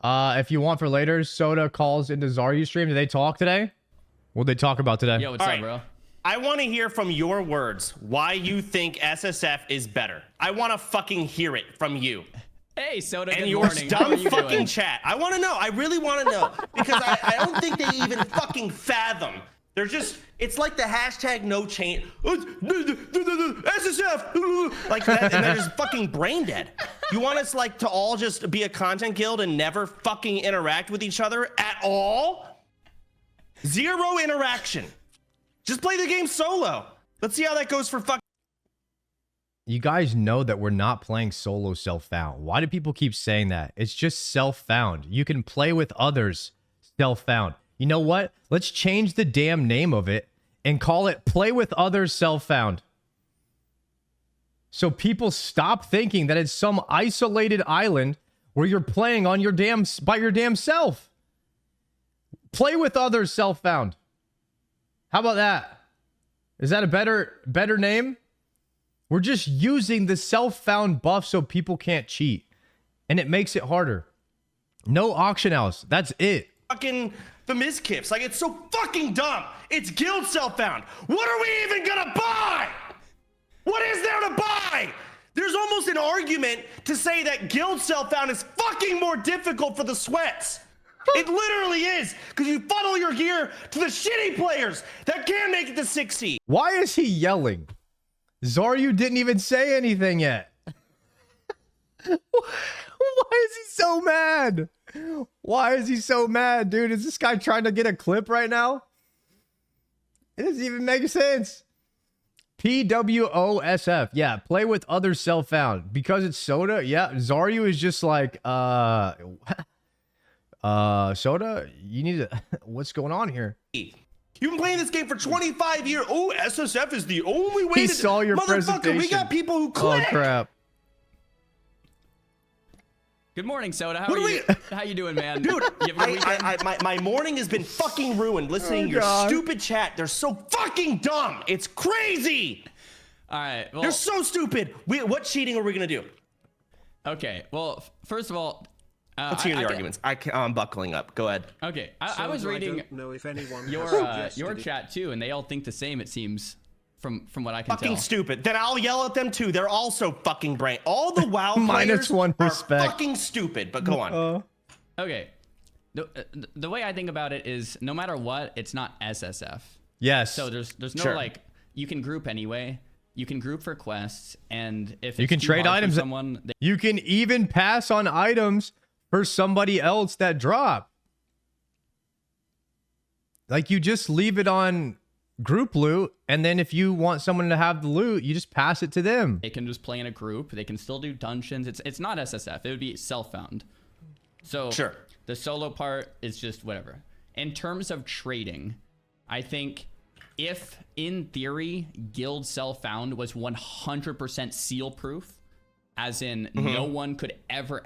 If you want for later, Soda calls into Zaryu stream. Did they talk today? What did they talk about today? Yo, what's up, bro? I want to hear from your words why you think SSF is better. I want to fucking hear it from you. Hey, Soda, and good your morning. dumb fucking chat. I want to know. I really want to know. Because I don't think they even fucking fathom. They're just, it's like the hashtag no change. SSF. Like that, and they're just fucking brain dead. You want us like to all just be a content guild and never fucking interact with each other at all? Zero interaction. Just play the game solo. Let's see how that goes for fucking. You guys know that we're not playing solo self-found. Why do people keep saying that? It's just self-found. You can play with others self-found. You know what? Let's change the damn name of it and call it Play with Others Self-Found. So people stop thinking that it's some isolated island where you're playing on your by your damn self. Play with Others Self-Found. How about that? Is that a better name? We're just using the self-found buff so people can't cheat. And it makes it harder. No auction house. That's it. Fucking the miskips. Like, it's so fucking dumb. It's guild self-found. What are we even gonna buy? What is there to buy? There's almost an argument to say that guild self-found is fucking more difficult for the sweats. It literally is, because you funnel your gear to the shitty players that can't make it to 60. Why is he yelling? Zaryu didn't even say anything yet. Why is he so mad? Why is he so mad, dude? Is this guy trying to get a clip right now? It doesn't even make sense. PWOSF. Yeah, play with other self-found. Because it's Soda, yeah, Zaryu is just like, Soda, you need to, what's going on here? You've been playing this game for 25 years. Oh, SSF is the only way He to... saw your presentation. We got people who click. Oh, crap. Good morning, Soda. How you doing, man? Dude, my morning has been fucking ruined listening to your stupid chat. They're so fucking dumb. It's crazy. All right. Well, they're so stupid. What cheating are we going to do? Okay. Well, first of all... let's hear the arguments. I'm buckling up. Go ahead. Okay. I was reading your chat, too, and they all think the same, it seems. From what I can tell. Fucking stupid. Then I'll yell at them too. They're also fucking brain. All the WoW Minus players one are respect. fucking stupid. But go on. Okay. The way I think about it is, no matter what, it's not SSF. Yes. So there's no like, you can group anyway. You can group for quests, and if you can trade items, you can even pass on items for somebody else that drop. Like, you just leave it on group loot, and then if you want someone to have the loot, you just pass it to them. They can just play in a group. They can still do dungeons. It's not SSF. It would be self-found. So sure, the solo part is just whatever. In terms of trading, I think if in theory guild self-found was 100% seal proof, as in no one could ever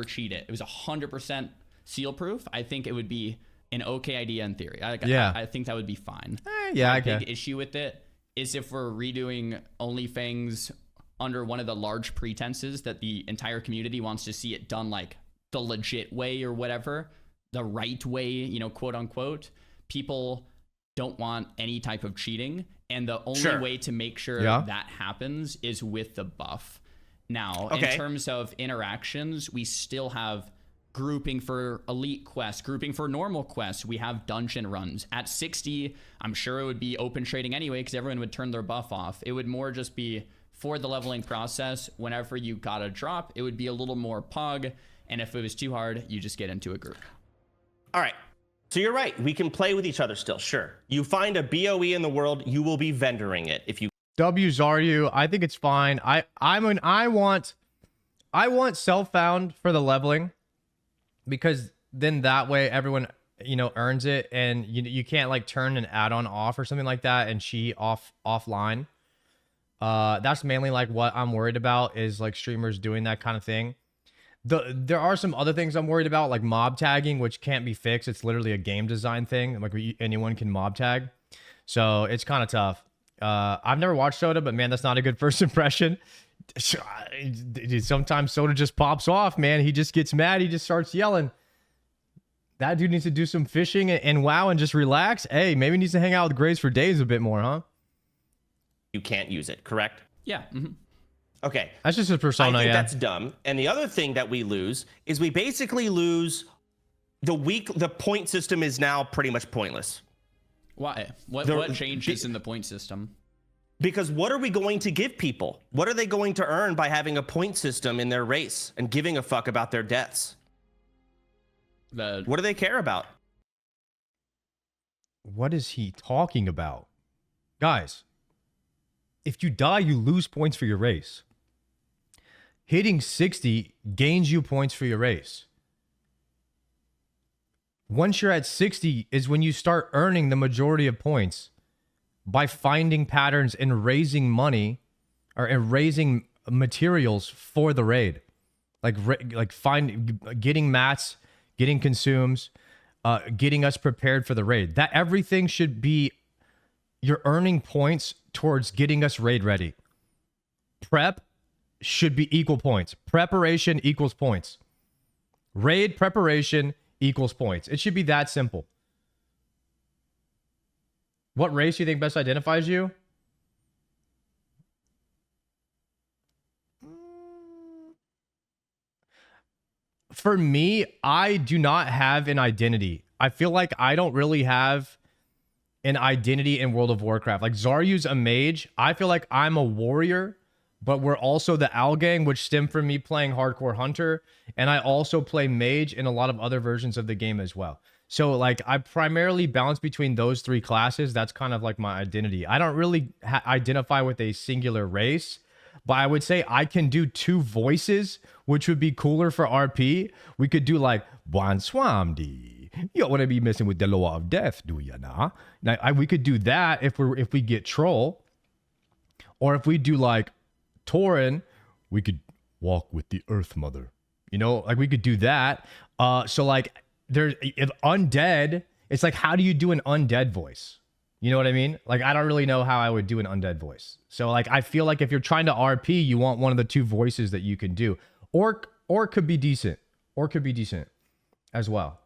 cheat it, it was 100% seal proof, I think it would be an okay idea in theory. I think that would be fine. Yeah, My big issue with it is if we're redoing OnlyFangs under one of the large pretenses that the entire community wants to see it done like the legit way or whatever, the right way, you know, quote unquote, people don't want any type of cheating. And the only way to make sure that happens is with the buff. Now, in terms of interactions, we still have grouping for elite quests, grouping for normal quests. We have dungeon runs. At 60, I'm sure it would be open trading anyway because everyone would turn their buff off. It would more just be for the leveling process. Whenever you got a drop, it would be a little more pug. And if it was too hard, you just get into a group. All right. So you're right. We can play with each other still. Sure. You find a BOE in the world, you will be vendoring it. If you W Zaryu, I think it's fine. I want self-found for the leveling, because then that way everyone, you know, earns it, and you can't like turn an add-on off or something like that and cheat offline. That's mainly like what I'm worried about, is like streamers doing that kind of thing. There are some other things I'm worried about, like mob tagging, which can't be fixed. It's literally a game design thing. Like anyone can mob tag. So it's kind of tough. I've never watched Soda, but man, that's not a good first impression. Sometimes Soda just pops off, man. He just gets mad. He just starts yelling. That dude needs to do some fishing and WoW and just relax. Hey, maybe he needs to hang out with Graves for days a bit more, huh? You can't use it, correct? Yeah. Okay. That's just his persona, I think yeah. that's dumb. And the other thing that we lose is we basically lose the point system is now pretty much pointless. Why? What changes in the point system? Because what are we going to give people? What are they going to earn by having a point system in their race and giving a fuck about their deaths? What do they care about? What is he talking about? Guys, if you die, you lose points for your race. Hitting 60 gains you points for your race. Once you're at 60 is when you start earning the majority of points by finding patterns and raising money or and raising materials for the raid. Getting mats, getting consumes, getting us prepared for the raid. That everything should be, you're earning points towards getting us raid ready. Prep should be equal points. Preparation equals points. Raid preparation equals points. It should be that simple. What race do you think best identifies you? For me, I do not have an identity. I feel like I don't really have an identity in World of Warcraft. Like Zaryu's a mage. I feel like I'm a warrior, but we're also the Owl Gang, which stem from me playing Hardcore Hunter. And I also play mage in a lot of other versions of the game as well. So like I primarily balance between those three classes. That's kind of like my identity. I don't really identify with a singular race, but I would say I can do two voices, which would be cooler for RP. We could do like Bon Swamdi. You don't want to be messing with the law of death, do you nah? Now, we could do that if we get troll, or if we do like Tauren, we could walk with the Earth Mother. You know, like we could do that. So like if undead, it's like, how do you do an undead voice? You know what I mean? Like, I don't really know how I would do an undead voice. So like, I feel like if you're trying to RP, you want one of the two voices that you can do, or could be decent, as well.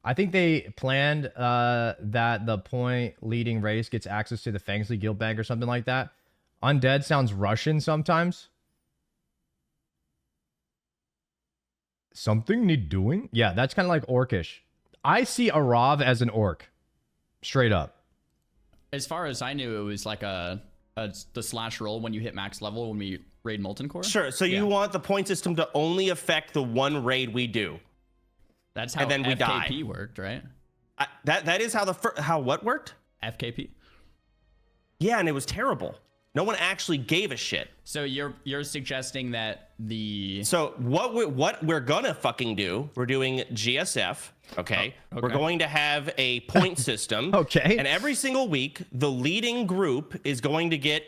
I think they planned that the point leading race gets access to the Fangsley Guild Bank or something like that. Undead sounds Russian sometimes. Something need doing? Yeah, that's kind of like orcish. I see Arav as an orc. Straight up. As far as I knew, it was like the slash roll when you hit max level when we raid Molten Core. Sure. So you want the point system to only affect the one raid we do. That's how and then we FKP die. worked, right? That is how what worked? FKP. Yeah, and it was terrible. No one actually gave a shit. So you're suggesting that So what we're gonna fucking do? We're doing GSF. Okay. We're going to have a point system. Okay. And every single week, the leading group is going to get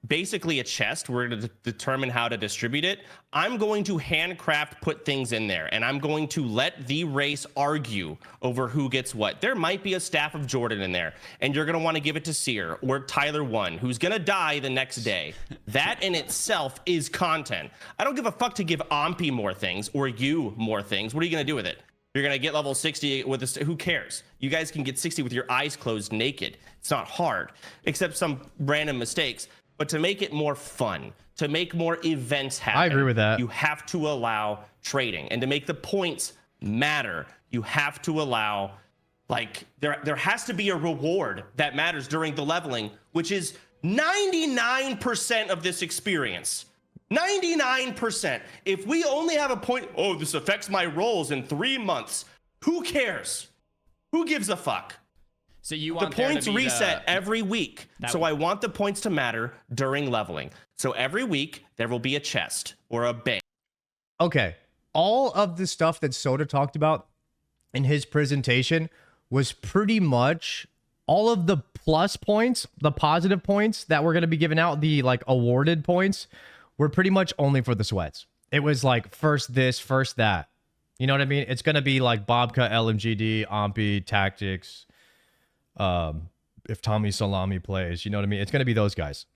basically a chest. We're going to determine how to distribute it. I'm going to handcraft put things in there, and I'm going to let the race argue over who gets what. There might be a Staff of Jordan in there, and you're going to want to give it to Seer or Tyler 1, who's going to die the next day. That in itself is content. I don't give a fuck to give Ompi more things or you more things. What are you going to do with it? You're going to get level 60 with this. Who cares? You guys can get 60 with your eyes closed naked. It's not hard, except some random mistakes. But to make it more fun, to make more events happen, I agree with that. You have to allow trading, and to make the points matter, you have to allow, like, there has to be a reward that matters during the leveling, which is 99% of this experience. 99%. If we only have a point, oh, this affects my rolls in 3 months. Who cares? Who gives a fuck? So you want the points reset every week. So I want the points to matter during leveling. So every week there will be a chest or a bank. Okay. All of the stuff that Soda talked about in his presentation was pretty much all of the plus points, the positive points that were going to be given out, the like awarded points, were pretty much only for the sweats. It was like first this, first that. You know what I mean? It's going to be like Bobka, LMGD, Ompi, Tactics. If Tommy Salami plays, you know what I mean? It's going to be those guys.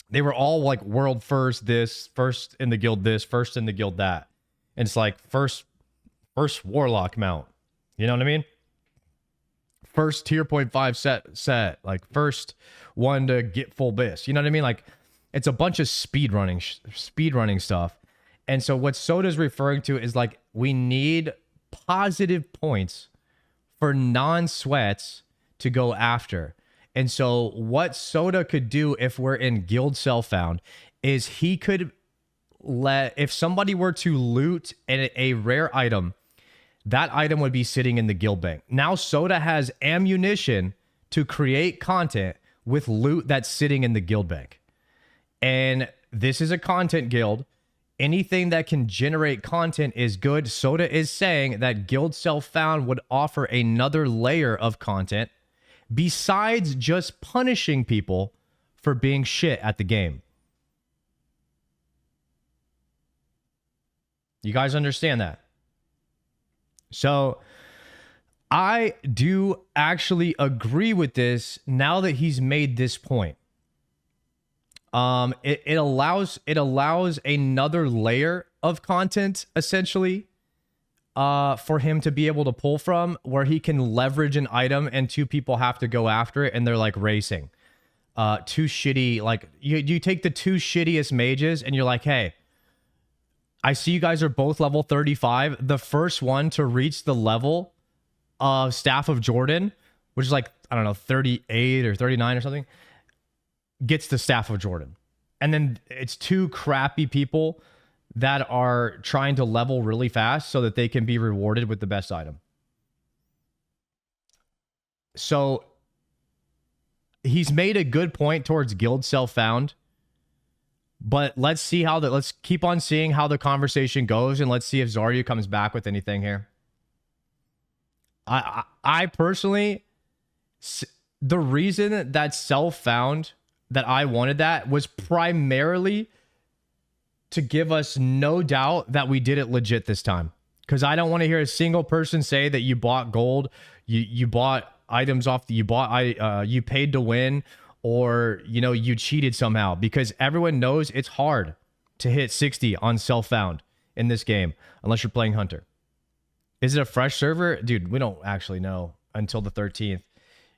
They were all like world first this, first in the guild this, first in the guild that. And it's like first warlock mount. You know what I mean? First tier 0.5 set, like first one to get full bis. You know what I mean? Like it's a bunch of speed running stuff. And so what Soda's referring to is like we need positive points for non-sweats to go after. And so what Soda could do if we're in guild self-found is he could if somebody were to loot a rare item, that item would be sitting in the guild bank. Now Soda has ammunition to create content with loot that's sitting in the guild bank. And this is a content guild. Anything that can generate content is good. Soda is saying that guild self-found would offer another layer of content besides just punishing people for being shit at the game. You guys understand that? So I do actually agree with this now that he's made this point. It allows another layer of content essentially for him to be able to pull from, where he can leverage an item and two people have to go after it and they're like racing. Two shitty, like you take the two shittiest mages and you're like, hey, I see you guys are both level 35. The first one to reach the level of Staff of Jordan, which is like, I don't know, 38 or 39 or something, gets the Staff of Jordan. And then it's two crappy people that are trying to level really fast so that they can be rewarded with the best item. So he's made a good point towards guild self-found, but let's keep on seeing how the conversation goes, and let's see if Zarya comes back with anything here. I personally, the reason that self-found, that I wanted that, was primarily to give us no doubt that we did it legit this time. Because I don't want to hear a single person say that you bought gold, you bought items off, you paid to win, or you cheated somehow. Because everyone knows it's hard to hit 60 on self-found in this game unless you're playing Hunter. Is it a fresh server? Dude, we don't actually know until the 13th.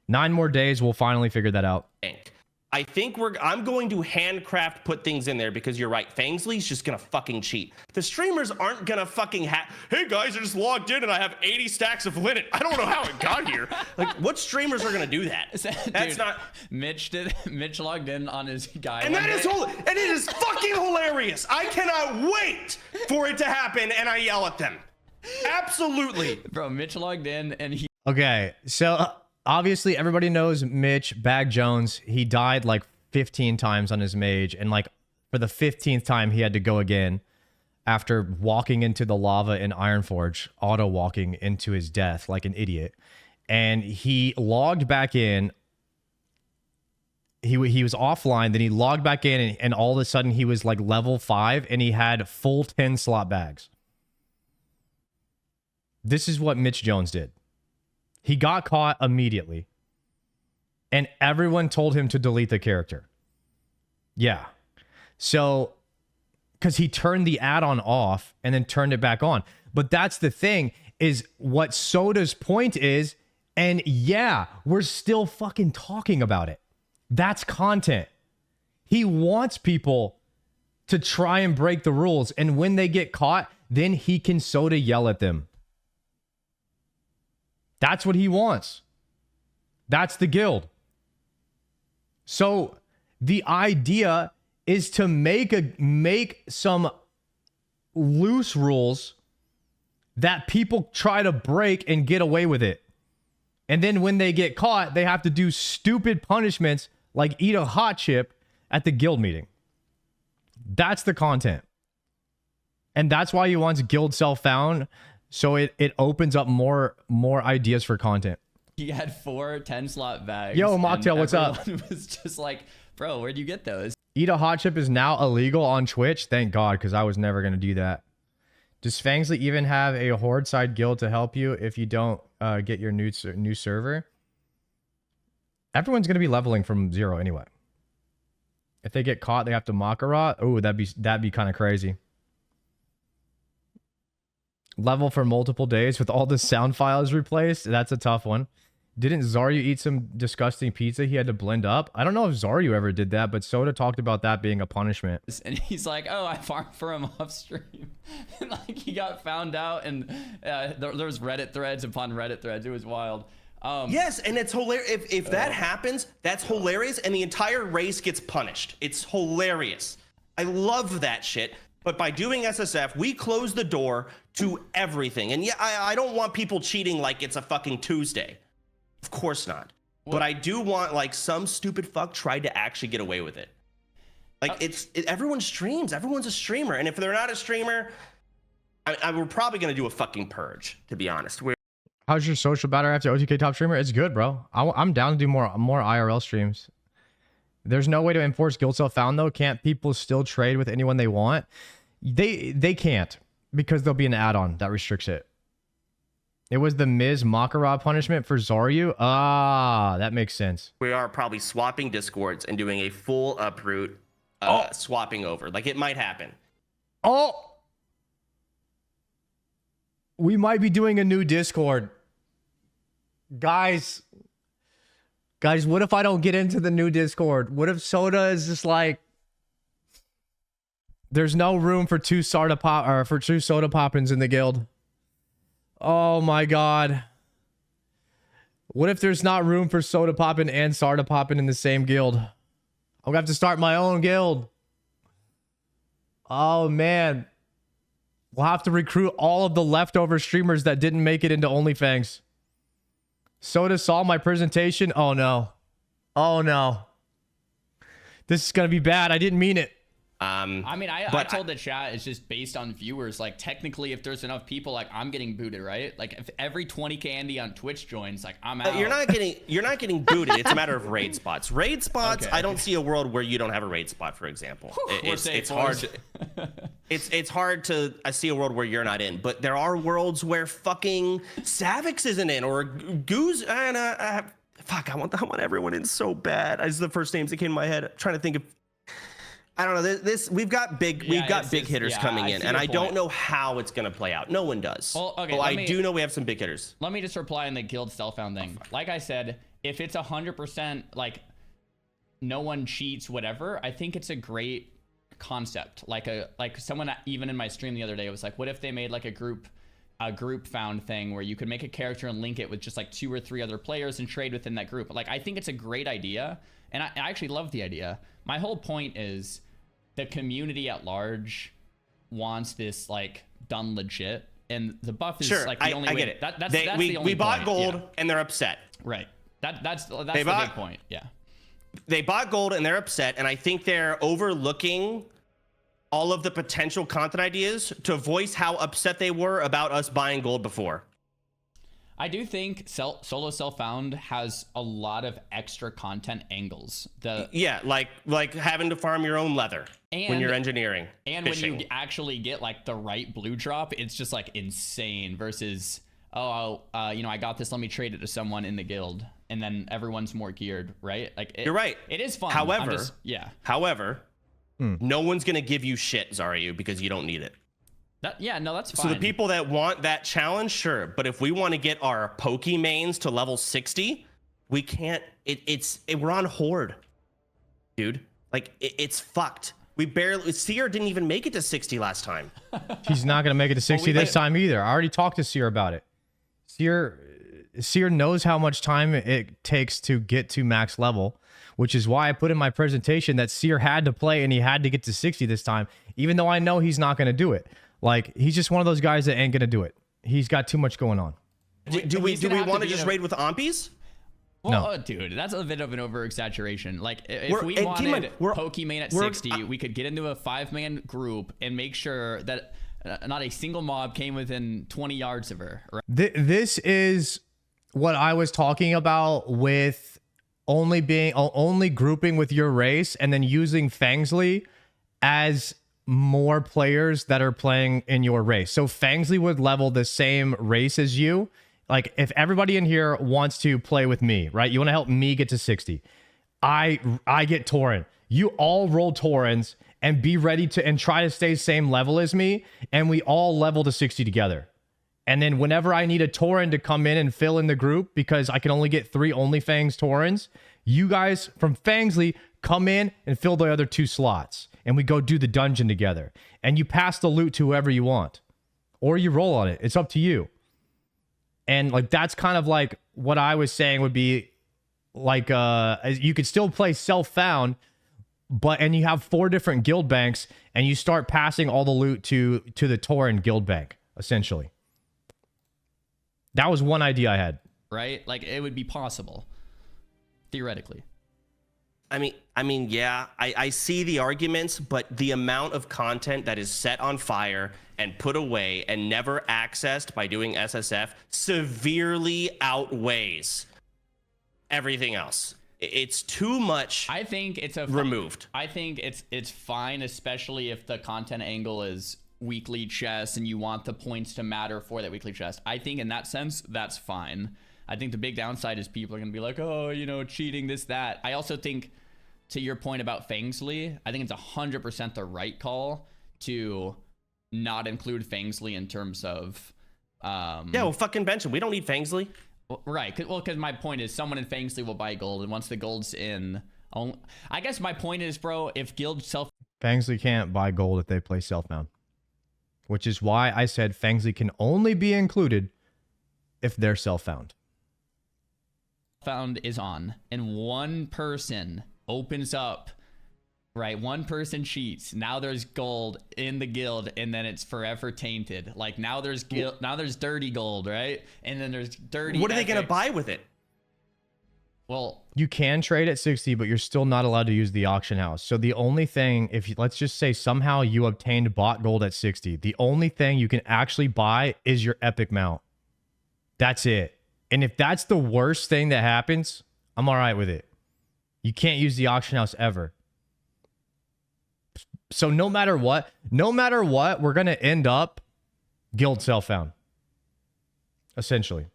9 more days, we'll finally figure that out. I think I'm going to handcraft put things in there because you're right. Fangsley's just gonna fucking cheat. The streamers aren't gonna fucking hey guys, I just logged in and I have 80 stacks of linen. I don't know how it got here. Like, what streamers are gonna do that? That's Dude, not. Mitch logged in on his guy. And it is fucking hilarious. I cannot wait for it to happen and I yell at them. Absolutely. Bro, Mitch logged in and he. Okay, so obviously everybody knows Mitch Bag Jones. He died like 15 times on his mage, and like for the 15th time he had to go again after walking into the lava in Ironforge, auto walking into his death like an idiot. And he logged back in. He was offline, then he logged back in, and all of a sudden he was like level 5 and he had full 10 slot bags. This is what Mitch Jones did. He got caught immediately, and everyone told him to delete the character. Yeah. So, because he turned the add-on off and then turned it back on. But that's the thing, is what Soda's point is, and yeah, we're still fucking talking about it. That's content. He wants people to try and break the rules, and when they get caught, then he can Soda yell at them. That's what he wants. That's the guild. So the idea is to make some loose rules that people try to break and get away with it. And then when they get caught, they have to do stupid punishments like eat a hot chip at the guild meeting. That's the content. And that's why he wants guild self-found. So it opens up more ideas for content. He had 4 10-slot bags. Yo, Mocktail, what's up? Everyone was just like, bro, where'd you get those? Eat a hot chip is now illegal on Twitch. Thank God, because I was never going to do that. Does Fangsley even have a horde side guild to help you if you don't get your new server? Everyone's going to be leveling from 0 anyway. If they get caught, they have to Makarot. Oh, that'd be kind of crazy. Level for multiple days with all the sound files replaced. That's a tough one. Didn't Zaryu eat some disgusting pizza he had to blend up? I don't know if Zaryu ever did that, but Soda talked about that being a punishment. And he's like, oh, I farmed for him off stream. And like he got found out, and there's Reddit threads upon Reddit threads. It was wild. Yes, and it's hilarious. If that happens, that's hilarious, and the entire race gets punished. It's hilarious. I love that shit. But by doing SSF, we close the door to everything. And yeah, I don't want people cheating like it's a fucking Tuesday. Of course not. But I do want like some stupid fuck tried to actually get away with it. Like everyone streams. Everyone's a streamer. And if they're not a streamer, we're probably going to do a fucking purge, to be honest. How's your social battery after OTK top streamer? It's good, bro. I'm down to do more IRL streams. There's no way to enforce guild self found though. Can't people still trade with anyone they want? They can't, because there'll be an add-on that restricts it. It was the Miz Makarov punishment for Zaryu. Ah, that makes sense. We are probably swapping discords and doing a full uproot swapping over. Like it might happen. Oh, we might be doing a new Discord. Guys, what if I don't get into the new Discord? What if Soda is just like, there's no room for two soda poppins in the guild? Oh my god. What if there's not room for soda poppin and sarda poppin in the same guild? I'm gonna have to start my own guild. Oh man. We'll have to recruit all of the leftover streamers that didn't make it into OnlyFangs. Soda saw my presentation. Oh no. Oh no. This is gonna be bad. I didn't mean it. I mean, I told the chat it's just based on viewers. Like technically, if there's enough people, like I'm getting booted, right? Like if every 20k Andy on Twitch joins, like I'm out. You're not getting booted. It's a matter of raid spots. Raid spots. Okay. I don't see a world where you don't have a raid spot. For example, it's hard. It's hard to see a world where you're not in. But there are worlds where fucking Savix isn't in, or Goose. Fuck, I want everyone in so bad. These are the first names that came to my head. I'm trying to think of. I don't know. We've got big hitters coming in, and I don't know how it's gonna play out. No one does. Well, okay, I do know we have some big hitters. Let me just reply on the guild self-found thing. Like I said, if it's 100% like no one cheats, whatever, I think it's a great concept. Like someone even in my stream the other day was like, what if they made like a group found thing where you could make a character and link it with just like 2 or 3 other players and trade within that group. Like I think it's a great idea, and I actually love the idea. My whole point is, the community at large wants this like done legit, and the buff is like the only way. I get it. That's the only we bought point. gold and they're upset. Right. That's the big point. Yeah. They bought gold and they're upset, and I think they're overlooking all of the potential content ideas to voice how upset they were about us buying gold before. I do think solo self-found has a lot of extra content angles. Like having to farm your own leather when you're engineering, and fishing. When you actually get like the right blue drop, it's just like insane. Versus, I got this. Let me trade it to someone in the guild, and then everyone's more geared, right? Like you're right. It is fun. However, no one's gonna give you shit, Zaryu, because you don't need it. That's fine. So the people that want that challenge, sure. But if we want to get our Poke mains to level 60, we can't. We're on Horde, dude. Like it's fucked. Seer didn't even make it to 60 last time. He's not gonna make it to 60 this time either. I already talked to Seer about it. Seer knows how much time it takes to get to max level, which is why I put in my presentation that Seer had to play and he had to get to 60 this time, even though I know he's not gonna do it. Like, he's just one of those guys that ain't gonna do it. He's got too much going on. Do we want to just raid with Ompies? Well, no. Dude, that's a bit of an over-exaggeration. Like, if we wanted Pokemon at 60, we could get into a 5-man group and make sure that not a single mob came within 20 yards of her. Right? This is what I was talking about with only grouping with your race and then using Fangsley as more players that are playing in your race. So Fangsley would level the same race as you. Like if everybody in here wants to play with me, right? You want to help me get to 60. I get Tauren. You all roll Taurens and be ready to and try to stay same level as me, and we all level to 60 together. And then whenever I need a Tauren to come in and fill in the group, because I can only get 3 OnlyFangs Taurens, you guys from Fangsley come in and fill the other 2 slots, and we go do the dungeon together. And you pass the loot to whoever you want, or you roll on it. It's up to you. And like that's kind of like what I was saying would be like you could still play self-found, and you have 4 different guild banks, and you start passing all the loot to the Tauren guild bank, essentially. That was one idea I had. Right? Like it would be possible, theoretically. I mean, yeah, I see the arguments, but the amount of content that is set on fire and put away and never accessed by doing SSF severely outweighs everything else. It's too much. I think it's removed. I think it's fine, especially if the content angle is weekly chess and you want the points to matter for that weekly chess. I think in that sense, that's fine. I think the big downside is people are going to be like, oh, you know, cheating, this, that. I also think, to your point about Fangsley, I think it's 100% the right call to not include Fangsley in terms of... yeah, well, fucking bench him. We don't need Fangsley. Right. Because my point is someone in Fangsley will buy gold, and once the gold's in... I guess my point is, bro, if guild self... Fangsley can't buy gold if they play self-found. Which is why I said Fangsley can only be included if they're self-found. Found is on, and one person opens up, right? One person cheats. Now there's gold in the guild, and then it's forever tainted. Like now there's dirty gold, right? And then there's dirty. What are they gonna buy with it? Well, you can trade at 60, but you're still not allowed to use the auction house. So the only thing, if you, let's just say somehow you obtained bot gold at 60, the only thing you can actually buy is your epic mount. That's it. And if that's the worst thing that happens, I'm all right with it. You can't use the auction house ever. So no matter what, we're going to end up guild self-found. Essentially.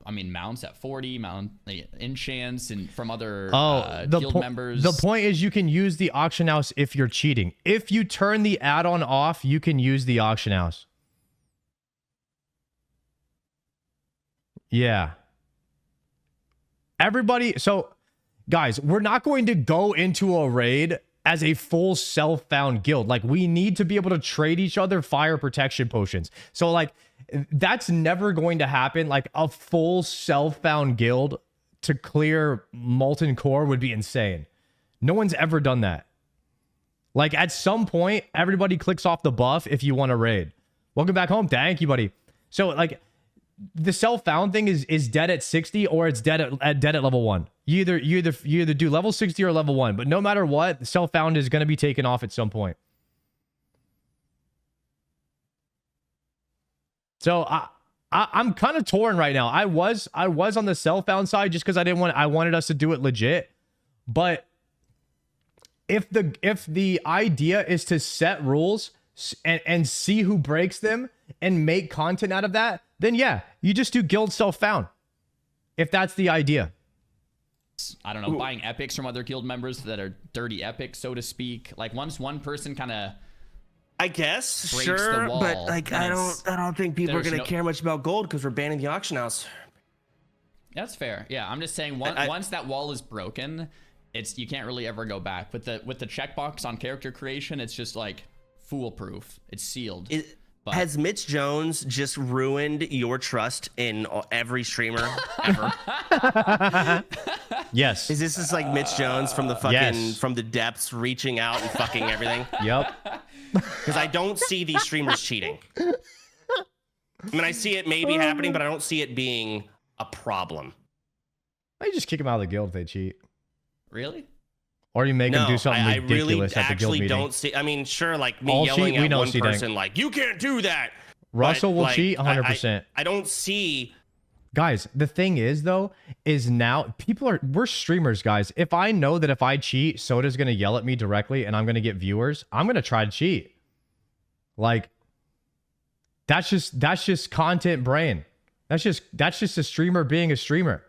I mean, mounts at 40, mount enchants, and from other guild members. The point is you can use the auction house if you're cheating. If you turn the add-on off, you can use the auction house. Yeah. Everybody, so guys, we're not going to go into a raid as a full self-found guild. Like, we need to be able to trade each other fire protection potions. So, like, that's never going to happen. Like, a full self-found guild to clear Molten Core would be insane. No one's ever done that. Like, at some point, everybody clicks off the buff if you want to raid. Welcome back home. Thank you, buddy. So, like, the self-found thing is dead at 60 or it's dead at level 1. You either do level 60 or level 1, but no matter what, self-found is going to be taken off at some point. So I'm kind of torn right now. I was on the self-found side just because I wanted us to do it legit. But if the idea is to set rules and see who breaks them and make content out of that, then yeah, you just do guild self-found. If that's the idea. I don't know, buying epics from other guild members that are dirty epics, so to speak. Like once one person kind of, I guess, sure, but like I don't think people are gonna care much about gold because we're banning the auction house. That's fair. Yeah, I'm just saying once that wall is broken, you can't really ever go back. With the checkbox on character creation, it's just like foolproof. It's sealed. Has Mitch Jones just ruined your trust in every streamer ever? Yes. Is this just like Mitch Jones from the fucking from the depths reaching out and fucking everything? Yep. Because I don't see these streamers cheating. I mean, I see it maybe happening, but I don't see it being a problem. I just kick them out of the guild if they cheat. Really? Or you make them do something ridiculous at the guild meeting. I really don't see. I mean, sure, like me yelling at one person, like, you can't do that. Russell will cheat 100%. I don't see. Guys, the thing is, though, is now we're streamers, guys. If I know that if I cheat, Soda's going to yell at me directly and I'm going to get viewers, I'm going to try to cheat. Like, that's just content brain. That's just a streamer being a streamer.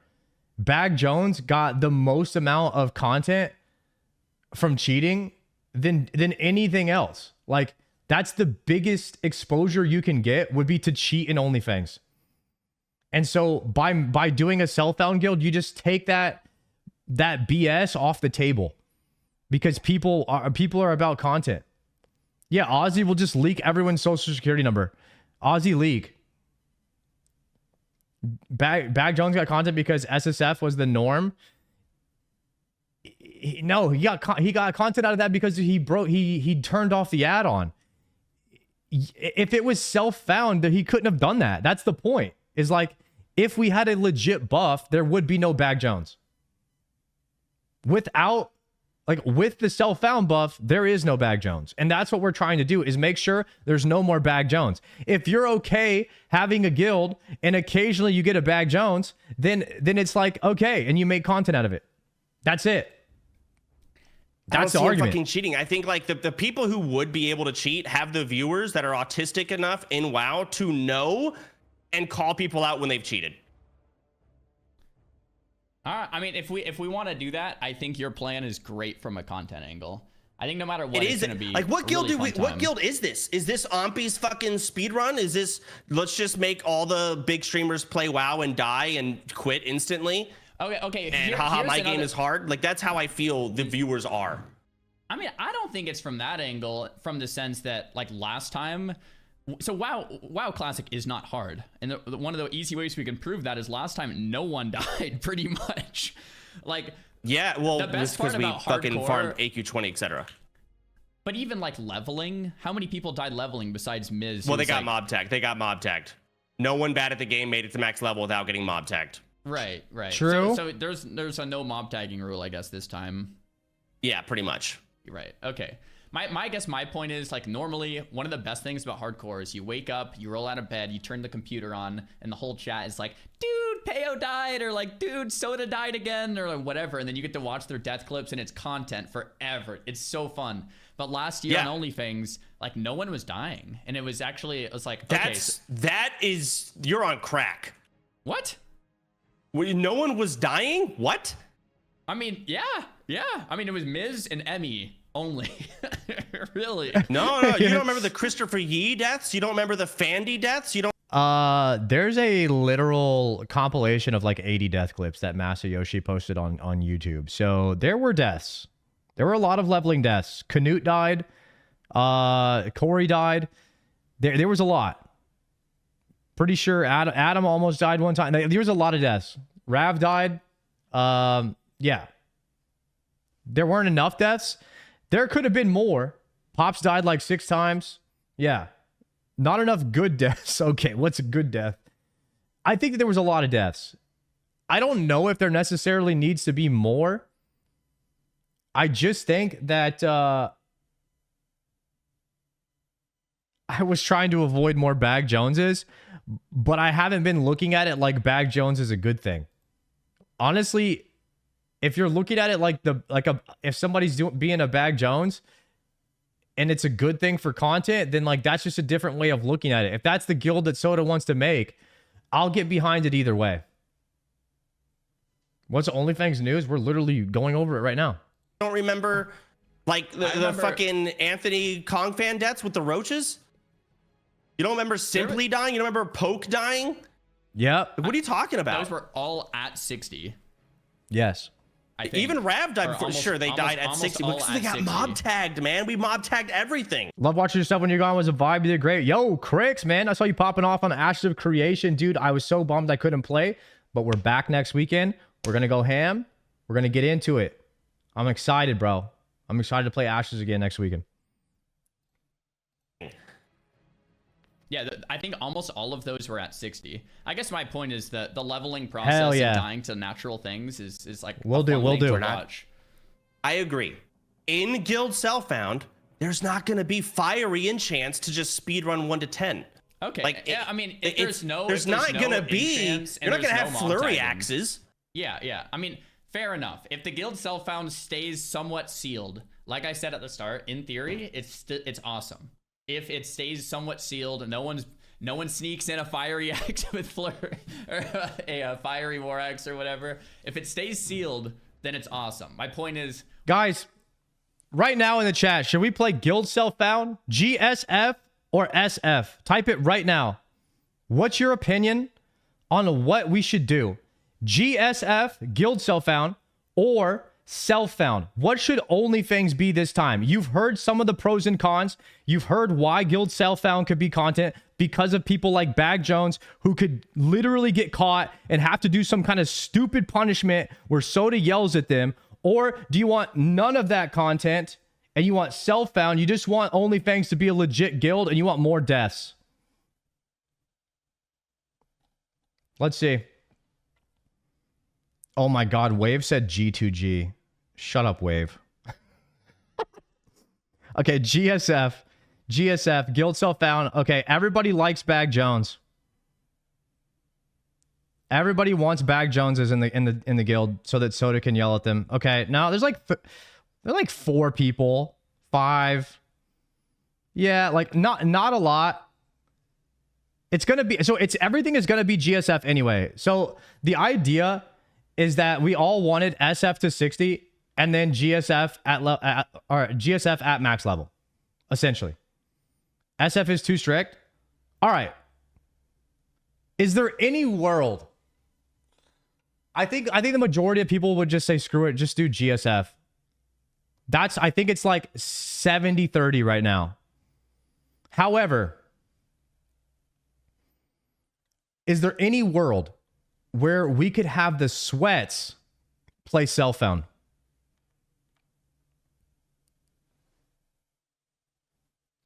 Bag Jones got the most amount of content from cheating than anything else. Like, that's the biggest exposure you can get would be to cheat in OnlyFangs. And so by doing a self-found guild, you just take that BS off the table because people are about content. Yeah, Ozzy will just leak everyone's social security number. Ozzy leak. Bag Jones got content because SSF was the norm. No, he got content out of that because he turned off the add-on. If it was self-found, he couldn't have done that. That's the point. Is like, if we had a legit buff, there would be no Bag Jones. With the self-found buff, there is no Bag Jones. And that's what we're trying to do, is make sure there's no more Bag Jones. If you're okay having a guild and occasionally you get a Bag Jones, then it's like, okay, and you make content out of it. That's it. That's the argument. Fucking cheating. I think like the people who would be able to cheat have the viewers that are autistic enough in WoW to know and call people out when they've cheated. I mean, if we want to do that, I think your plan is great from a content angle. I think no matter what, it's gonna be like, what guild really what guild is this? Is this Ompi's fucking speedrun? Is this, let's just make all the big streamers play WoW and die and quit instantly? Okay. And haha, my game is hard. Like, that's how I feel the viewers are. I mean, I don't think it's from that angle, from the sense that like last time. So WoW Classic is not hard, and one of the easy ways we can prove that is last time no one died, pretty much. Like, yeah, well, the best part because we about fucking hardcore, farmed AQ20, etc. But even like leveling, how many people died leveling besides Miz? Well, they got mob tagged. They got mob tagged. No one bad at the game made it to max level without getting mob tagged. Right. True. So there's a no mob tagging rule, I guess, this time. Yeah, pretty much. Right. Okay. I guess my point is, like, normally one of the best things about hardcore is you wake up, you roll out of bed, you turn the computer on, and the whole chat is like, dude, Peo died, or like, dude, Soda died again, or like whatever, and then you get to watch their death clips, and it's content forever. It's so fun. But last year on OnlyFangs, like, no one was dying, and it was like, okay, that is, you're on crack. What? No one was dying? What? I mean, yeah. I mean, it was Miz and Emmy only. Really? No, you don't remember the Christopher Yee deaths? You don't remember the Fandy deaths? You don't? There's a literal compilation of like 80 death clips that Masayoshi posted on YouTube. So there were deaths. There were a lot of leveling deaths. Canute died. Corey died. There was a lot. Pretty sure Adam almost died one time. There was a lot of deaths. Rav died. Yeah. There weren't enough deaths. There could have been more. Pops died like 6 times. Yeah. Not enough good deaths. Okay, what's a good death? I think that there was a lot of deaths. I don't know if there necessarily needs to be more. I just think that I was trying to avoid more Bag Joneses, but I haven't been looking at it like Bag Jones is a good thing. Honestly, if you're looking at it if somebody's being a Bag Jones and it's a good thing for content, then like that's just a different way of looking at it. If that's the guild that Soda wants to make, I'll get behind it either way. What's OnlyFangs news? We're literally going over it right now. Don't remember like the fucking Anthony Kong fan deaths with the roaches? You don't remember Simply dying? You don't remember Poke dying? Yep. What are you talking about? Those were all at 60. Yes. I think. Even Rav died before. Almost, sure, they died at 60 because they got 60. mob tagged, man. We mob tagged everything. Love watching your stuff when you're gone. Was a vibe. You did great. Yo, Crix, man. I saw you popping off on Ashes of Creation. Dude, I was so bummed I couldn't play, but we're back next weekend. We're going to go ham. We're going to get into it. I'm excited, bro. I'm excited to play Ashes again next weekend. Yeah, I think almost all of those were at 60. I guess my point is that the leveling process and dying to natural things is like we'll do. Watch. I agree. In Guild Self-Found, there's not going to be fiery enchants to just speedrun 1 to 10. Okay. Like, yeah, I mean, if there's not going to be. You're not going to have flurry axes. Yeah. I mean, fair enough. If the Guild Self-Found stays somewhat sealed, like I said at the start, in theory, it's awesome. If it stays somewhat sealed and no one's No one sneaks in a fiery axe with fleur or a fiery war axe or whatever. If it stays sealed, then it's awesome. My point is, guys, right now in the chat, should we play Guild Self-Found, GSF, or SF? Type it right now. What's your opinion on what we should do? GSF, Guild Self-Found, or Self-Found? What should OnlyFangs be this time? You've heard some of the pros and cons. You've heard why Guild Self-Found could be content because of people like Bag Jones who could literally get caught and have to do some kind of stupid punishment where Soda yells at them. Or do you want none of that content and you want Self-Found? You just want OnlyFangs to be a legit guild and you want more deaths. Let's see. Oh my God, Wave said G2G. Shut up, Wave. Okay, GSF, Guild Self-Found. Okay, everybody likes Bag Jones. Everybody wants Bag Joneses in the guild so that Soda can yell at them. Okay, now there's like 4 people, 5. Yeah, like not a lot. It's gonna be everything is gonna be GSF anyway. So the idea is that we all wanted SF to 60 and then GSF GSF at max level, essentially. SF is too strict. All right. Is there any world? I think the majority of people would just say screw it, just do GSF. I think it's like 70-30 right now. However, is there any world where we could have the sweats play Self-Found?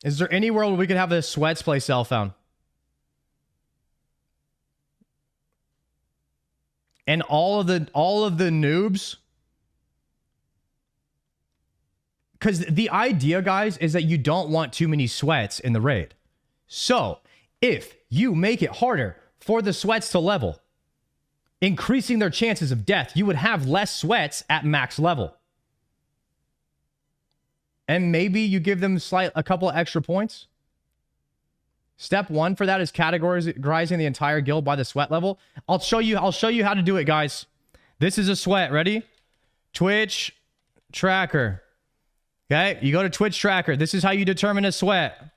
Is there any world where we could have the sweats play Self-Found? And all of the noobs? Because the idea, guys, is that you don't want too many sweats in the raid. So if you make it harder for the sweats to level, increasing their chances of death, you would have less sweats at max level. And maybe you give them a couple of extra points. Step 1 for that is categorizing the entire guild by the sweat level. I'll show you how to do it, guys. This is a sweat. Ready? Twitch tracker. Okay, you go to Twitch tracker. This is how you determine a sweat.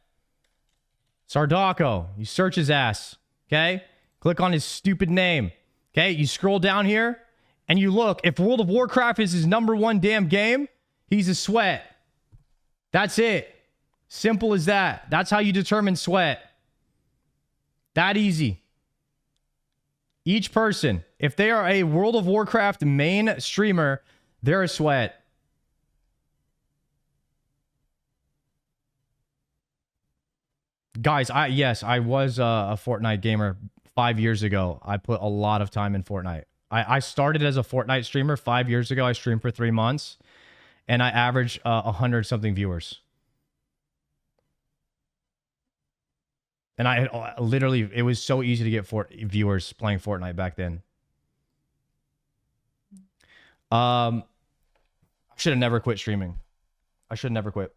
Sardaco. You search his ass. Okay? Click on his stupid name. Okay, you scroll down here and you look. If World of Warcraft is his #1 damn game, he's a sweat. That's it. Simple as that. That's how you determine sweat. That easy. Each person, if they are a World of Warcraft main streamer, they're a sweat. Guys, I was a Fortnite gamer 5 years ago. I put a lot of time in Fortnite. I started as a Fortnite streamer 5 years ago. I streamed for 3 months. And I averaged 100 something viewers. And I literally, it was so easy to get viewers playing Fortnite back then. I should have never quit streaming. I should have never quit.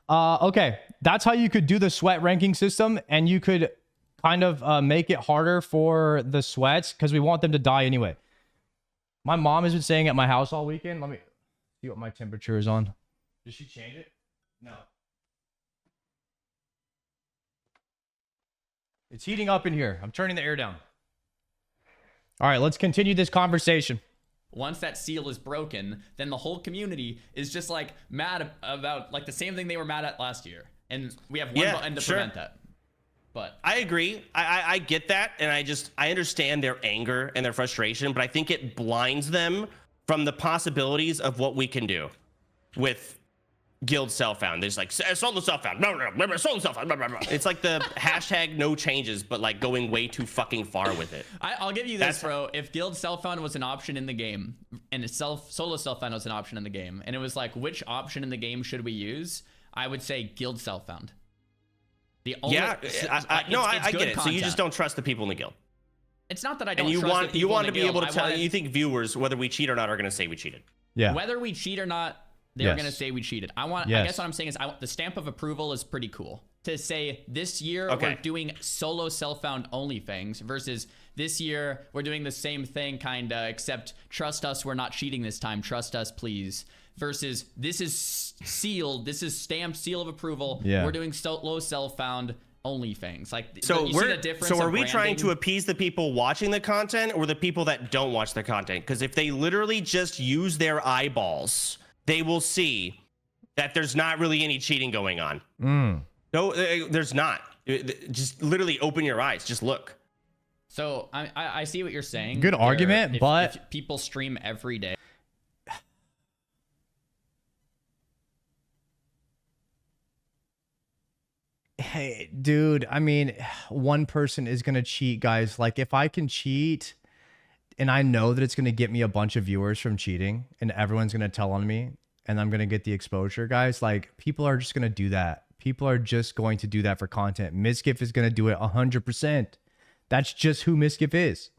Okay, that's how you could do the sweat ranking system, and you could kind of make it harder for the sweats because we want them to die anyway. My mom has been staying at my house all weekend. Let me see what my temperature is on. Did she change it? No. It's heating up in here. I'm turning the air down. All right, let's continue this conversation. Once that seal is broken, then the whole community is just like mad about like the same thing they were mad at last year. And we have one button to prevent that. But I agree. I get that. And I understand their anger and their frustration, but I think it blinds them from the possibilities of what we can do with Guild Self-Found. There's like solo self-found, solo self-found. It's like the hashtag no changes, but like going way too fucking far with it. I'll give you this, bro. If Guild Self-Found was an option in the game, and solo self-found was an option in the game, and it was like, which option in the game should we use? I would say Guild Self-Found. The only, I get it. So you just don't trust the people in the guild. It's not that I don't. And trust you want to be guild. able to tell. You think viewers, whether we cheat or not, are going to say we cheated. Yeah. Whether we cheat or not, They're Yes. gonna say we cheated. I Yes. guess what I'm saying is, the stamp of approval is pretty cool. To say this year Okay. we're doing solo self-found OnlyFangs versus this year we're doing the same thing kinda, except trust us, we're not cheating this time. Trust us, please. Versus this is sealed. This is stamped seal of approval. Yeah. We're doing solo self-found OnlyFangs. Like, So you see the difference. so are of we trying branding? to appease the people watching the content or the people that don't watch the content? Because if they literally just use their eyeballs, they will see that there's not really any cheating going on. No, there's not. Just literally open your eyes. Just look. So I see what you're saying. Good where argument, but- if people stream every day. Hey, dude, I mean, one person is going to cheat, guys. Like, if I can cheat and I know that it's going to get me a bunch of viewers from cheating and everyone's going to tell on me and I'm going to get the exposure, guys, like, people are just going to do that. People are just going to do that for content. Misgif is going to do it 100%. That's just who Misgif is.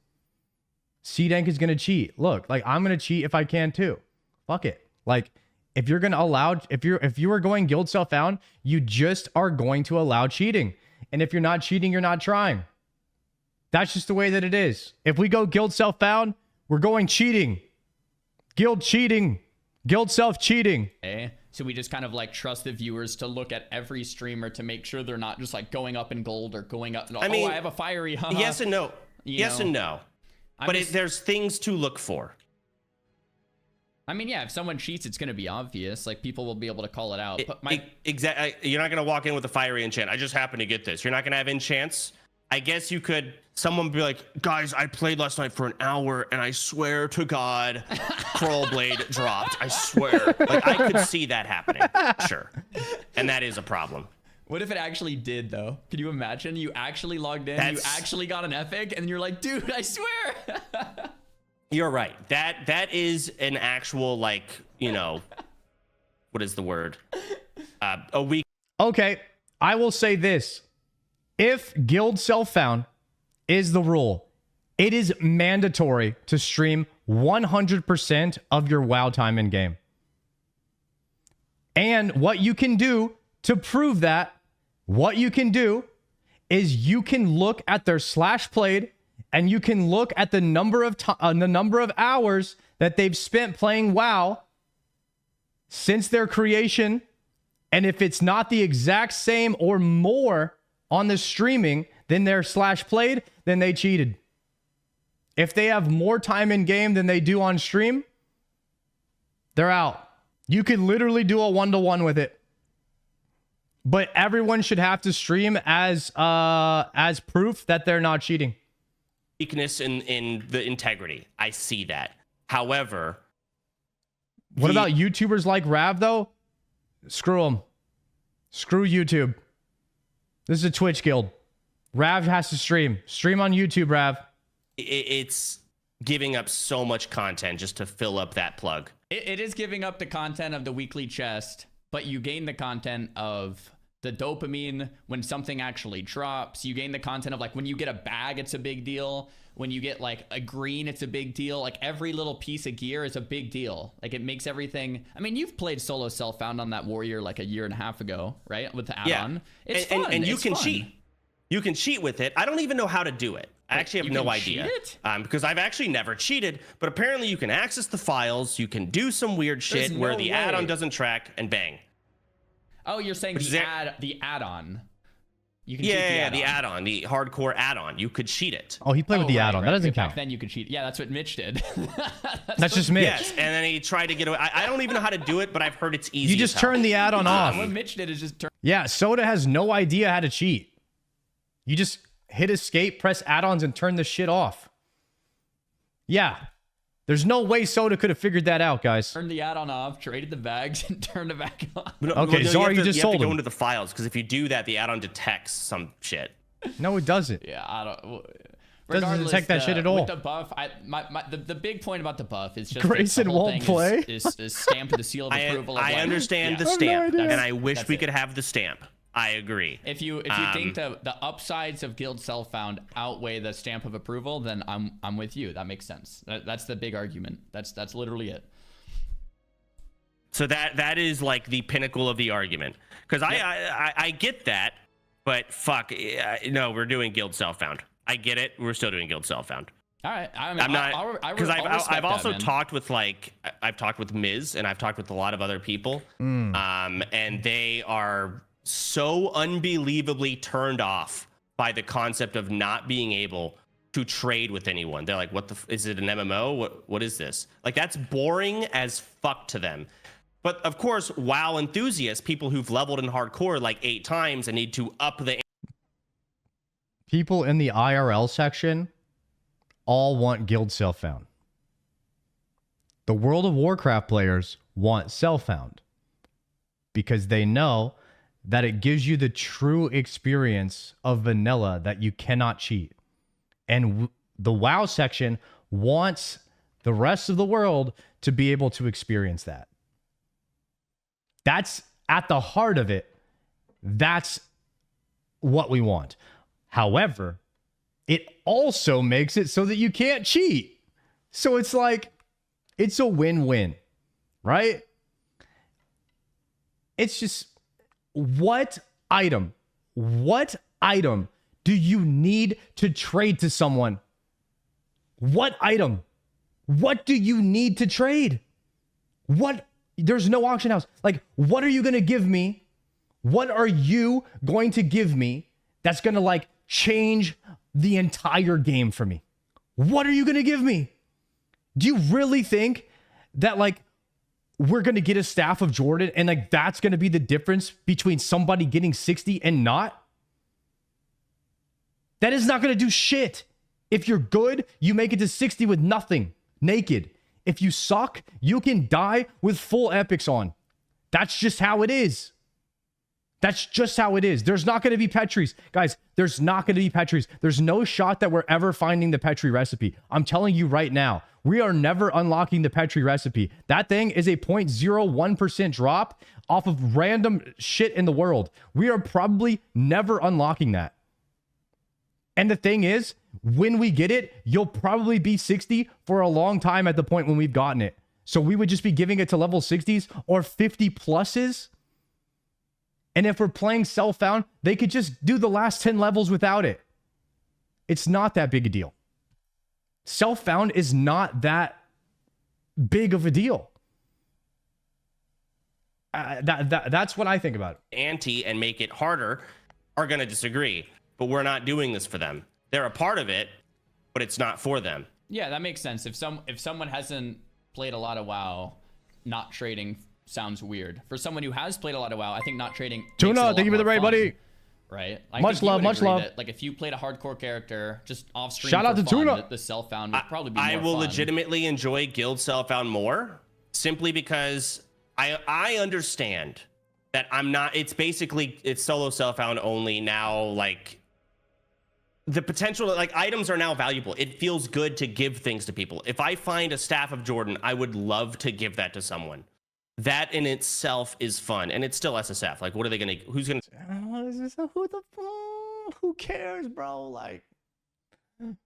C-Dank is going to cheat. Look, like, I'm going to cheat if I can too. Fuck it. Like, if you're going to allow, if you are going guild self-found, you just are going to allow cheating. And if you're not cheating, you're not trying. That's just the way that it is. If we go guild self-found, we're going cheating. Guild cheating. Guild self-cheating. So we just kind of like trust the viewers to look at every streamer to make sure they're not just like going up in gold or going up. I mean, I have a fiery. Haha. Yes and no. You Yes know, and no. But there's things to look for. I mean, yeah, if someone cheats, it's going to be obvious. Like, people will be able to call it out. But Exactly. You're not going to walk in with a fiery enchant. I just happen to get this. You're not going to have enchants. I guess you could. Someone would be like, guys, I played last night for an hour, and I swear to God, Crawl Blade dropped. I swear. Like, I could see that happening. Sure. And that is a problem. What if it actually did, though? Can you imagine? You actually logged in, you actually got an epic, and you're like, dude, I swear. You're right. That is an actual, like, you know, what is the word? A week. Okay, I will say this. If guild self-found is the rule, it is mandatory to stream 100% of your WoW time in game. And what you can do to prove that, what you can do is you can look at their slash played and you can look at the number of hours that they've spent playing WoW since their creation. And if it's not the exact same or more on the streaming than their slash played, then they cheated. If they have more time in game than they do on stream, they're out. You could literally do a 1-to-1 with it. But everyone should have to stream as proof that they're not cheating. Weakness in the integrity. I see that. However, what about YouTubers like Rav, though? Screw them. Screw YouTube. This is a Twitch guild. Rav has to stream. Stream on YouTube, Rav. It's giving up so much content just to fill up that plug. It is giving up the content of the weekly chest, but you gain the content of the dopamine when something actually drops. You gain the content of, like, when you get a bag, it's a big deal. When you get like a green, it's a big deal. Like, every little piece of gear is a big deal. Like, it makes everything. I mean, you've played solo self-found on that warrior like a year and a half ago, right? With the add-on. Yeah. It's fun. And you It's can fun. cheat. You can cheat with it. I don't even know how to do it. I actually have You no can idea. cheat it? Because I've actually never cheated, but apparently you can access the files, you can do some weird shit There's where no the way. add-on doesn't track, and bang. Oh, you're saying the add-on. You can cheat Yeah, the the add-on. add-on, the hardcore add-on. You could cheat it. Oh, he played with the add-on. That doesn't Back count. then you could cheat. Yeah, that's what Mitch did. That's just Mitch. Yes, and then he tried to get away. I don't even know how to do it, but I've heard it's easy. You just as hell. turn the add-on off. What Mitch did is just turn. Yeah, Soda has no idea how to cheat. You just hit escape, press add-ons, and turn the shit off. Yeah. There's no way Soda could have figured that out, guys. Turned the add-on off, traded the bags, and turned it back on. Okay, Zara, you just you sold have to him. go into the files, because if you do that, the add-on detects some shit. No, it doesn't. Yeah, I don't. Doesn't Regardless, detect that shit at all. With the buff, the big point about the buff is just Grayson the whole won't thing play. is stamped with the seal of approval. I of, like, understand yeah. the I have no stamp, idea. and I wish That's we it. could have the stamp. I agree. If you think the upsides of guild self-found outweigh the stamp of approval, then I'm with you. That makes sense. That's the big argument. That's literally it. So that is like the pinnacle of the argument. Because I get that, but fuck, no, we're doing guild self-found. I get it. We're still doing guild self-found. All right, I'm not, because I've also that, talked with I've talked with Miz and I've talked with a lot of other people, and they are so unbelievably turned off by the concept of not being able to trade with anyone. They're like, what is it, an MMO? What is this? Like, that's boring as fuck to them. But of course, WoW enthusiasts, people who've leveled in hardcore like 8 times and need to up the People in the IRL section all want guild self-found. The World of Warcraft players want self-found because they know that it gives you the true experience of vanilla that you cannot cheat. And the WoW section wants the rest of the world to be able to experience that. That's at the heart of it. That's what we want. However, it also makes it so that you can't cheat. So it's like, it's a win-win, right? It's just, what item do you need to trade to someone? What item? What do you need to trade? What? There's no auction house. Like, what are you going to give me? What are you going to give me that's going to like change the entire game for me? What are you going to give me? Do you really think that like we're going to get a Staff of Jordan and like that's going to be the difference between somebody getting 60 and not? That is not going to do shit. If you're good, you make it to 60 with nothing, naked. If you suck, you can die with full epics on. That's just how it is. That's just how it is. There's not going to be Petries. Guys, there's not going to be Petries. There's no shot that we're ever finding the Petri recipe. I'm telling you right now, we are never unlocking the Petri recipe. That thing is a 0.01% drop off of random shit in the world. We are probably never unlocking that. And the thing is, when we get it, you'll probably be 60 for a long time at the point when we've gotten it. So we would just be giving it to level 60s or 50 pluses. And if we're playing self-found, they could just do the last 10 levels without it. It's not that big a deal. Self-found is not that big of a deal. That's what I think about it. Anti and make it harder are going to disagree. But we're not doing this for them. They're a part of it, but it's not for them. Yeah, that makes sense. If someone hasn't played a lot of WoW, not trading sounds weird. For someone who has played a lot of WoW, I think not trading. Tuna, thank you for the raid, buddy. Right? Much love, much love. That, like if you played a hardcore character, just off stream. Shout out to fun, Tuna. The self-found would probably be more I will fun. legitimately enjoy guild self-found more, simply because I understand that I'm not. It's basically it's solo self-found only now. Like. The potential, like items are now valuable. It feels good to give things to people. If I find a Staff of Jordan, I would love to give that to someone. That in itself is fun, and it's still SSF. Like, what are they gonna? Who's gonna? Who cares, bro? Like,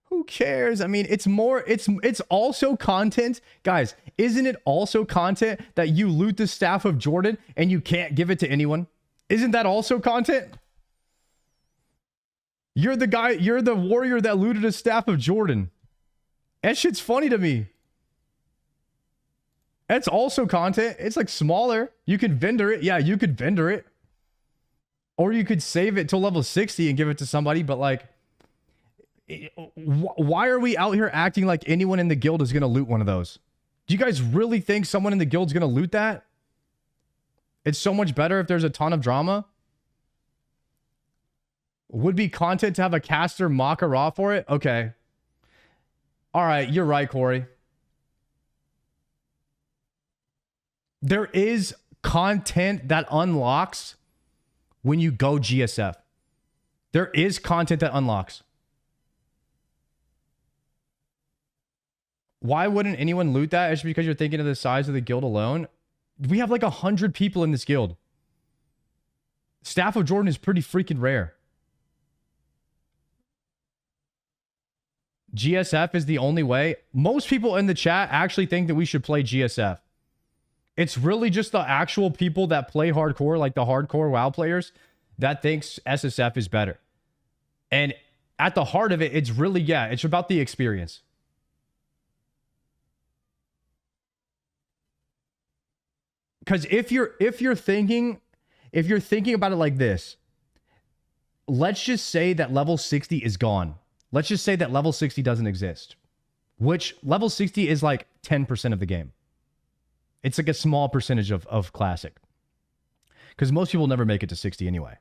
who cares? I mean, it's more. It's also content, guys. Isn't it also content that you loot the Staff of Jordan and you can't give it to anyone? Isn't that also content? You're the guy, you're the warrior that looted a Staff of Jordan. That shit's funny to me. That's also content. It's like smaller. You could vendor it. Yeah, you could vendor it. Or you could save it till level 60 and give it to somebody. But like, why are we out here acting like anyone in the guild is going to loot one of those? Do you guys really think someone in the guild is going to loot that? It's so much better if there's a ton of drama. Would be content to have a caster mock a raw for it? Okay. All right, you're right, Corey. There is content that unlocks when you go GSF. There is content that unlocks. Why wouldn't anyone loot that? It's just because you're thinking of the size of the guild alone. We have like 100 people in this guild. Staff of Jordan is pretty freaking rare. GSF is the only way. Most people in the chat actually think that we should play GSF. It's really just the actual people that play hardcore, like the hardcore WoW players, that thinks SSF is better. And at the heart of it, it's really, yeah, it's about the experience. Because if you're thinking about it like this, let's just say that level 60 is gone. Let's just say that level 60 doesn't exist, which level 60 is like 10% of the game. It's like a small percentage of classic, because most people never make it to 60 anyway.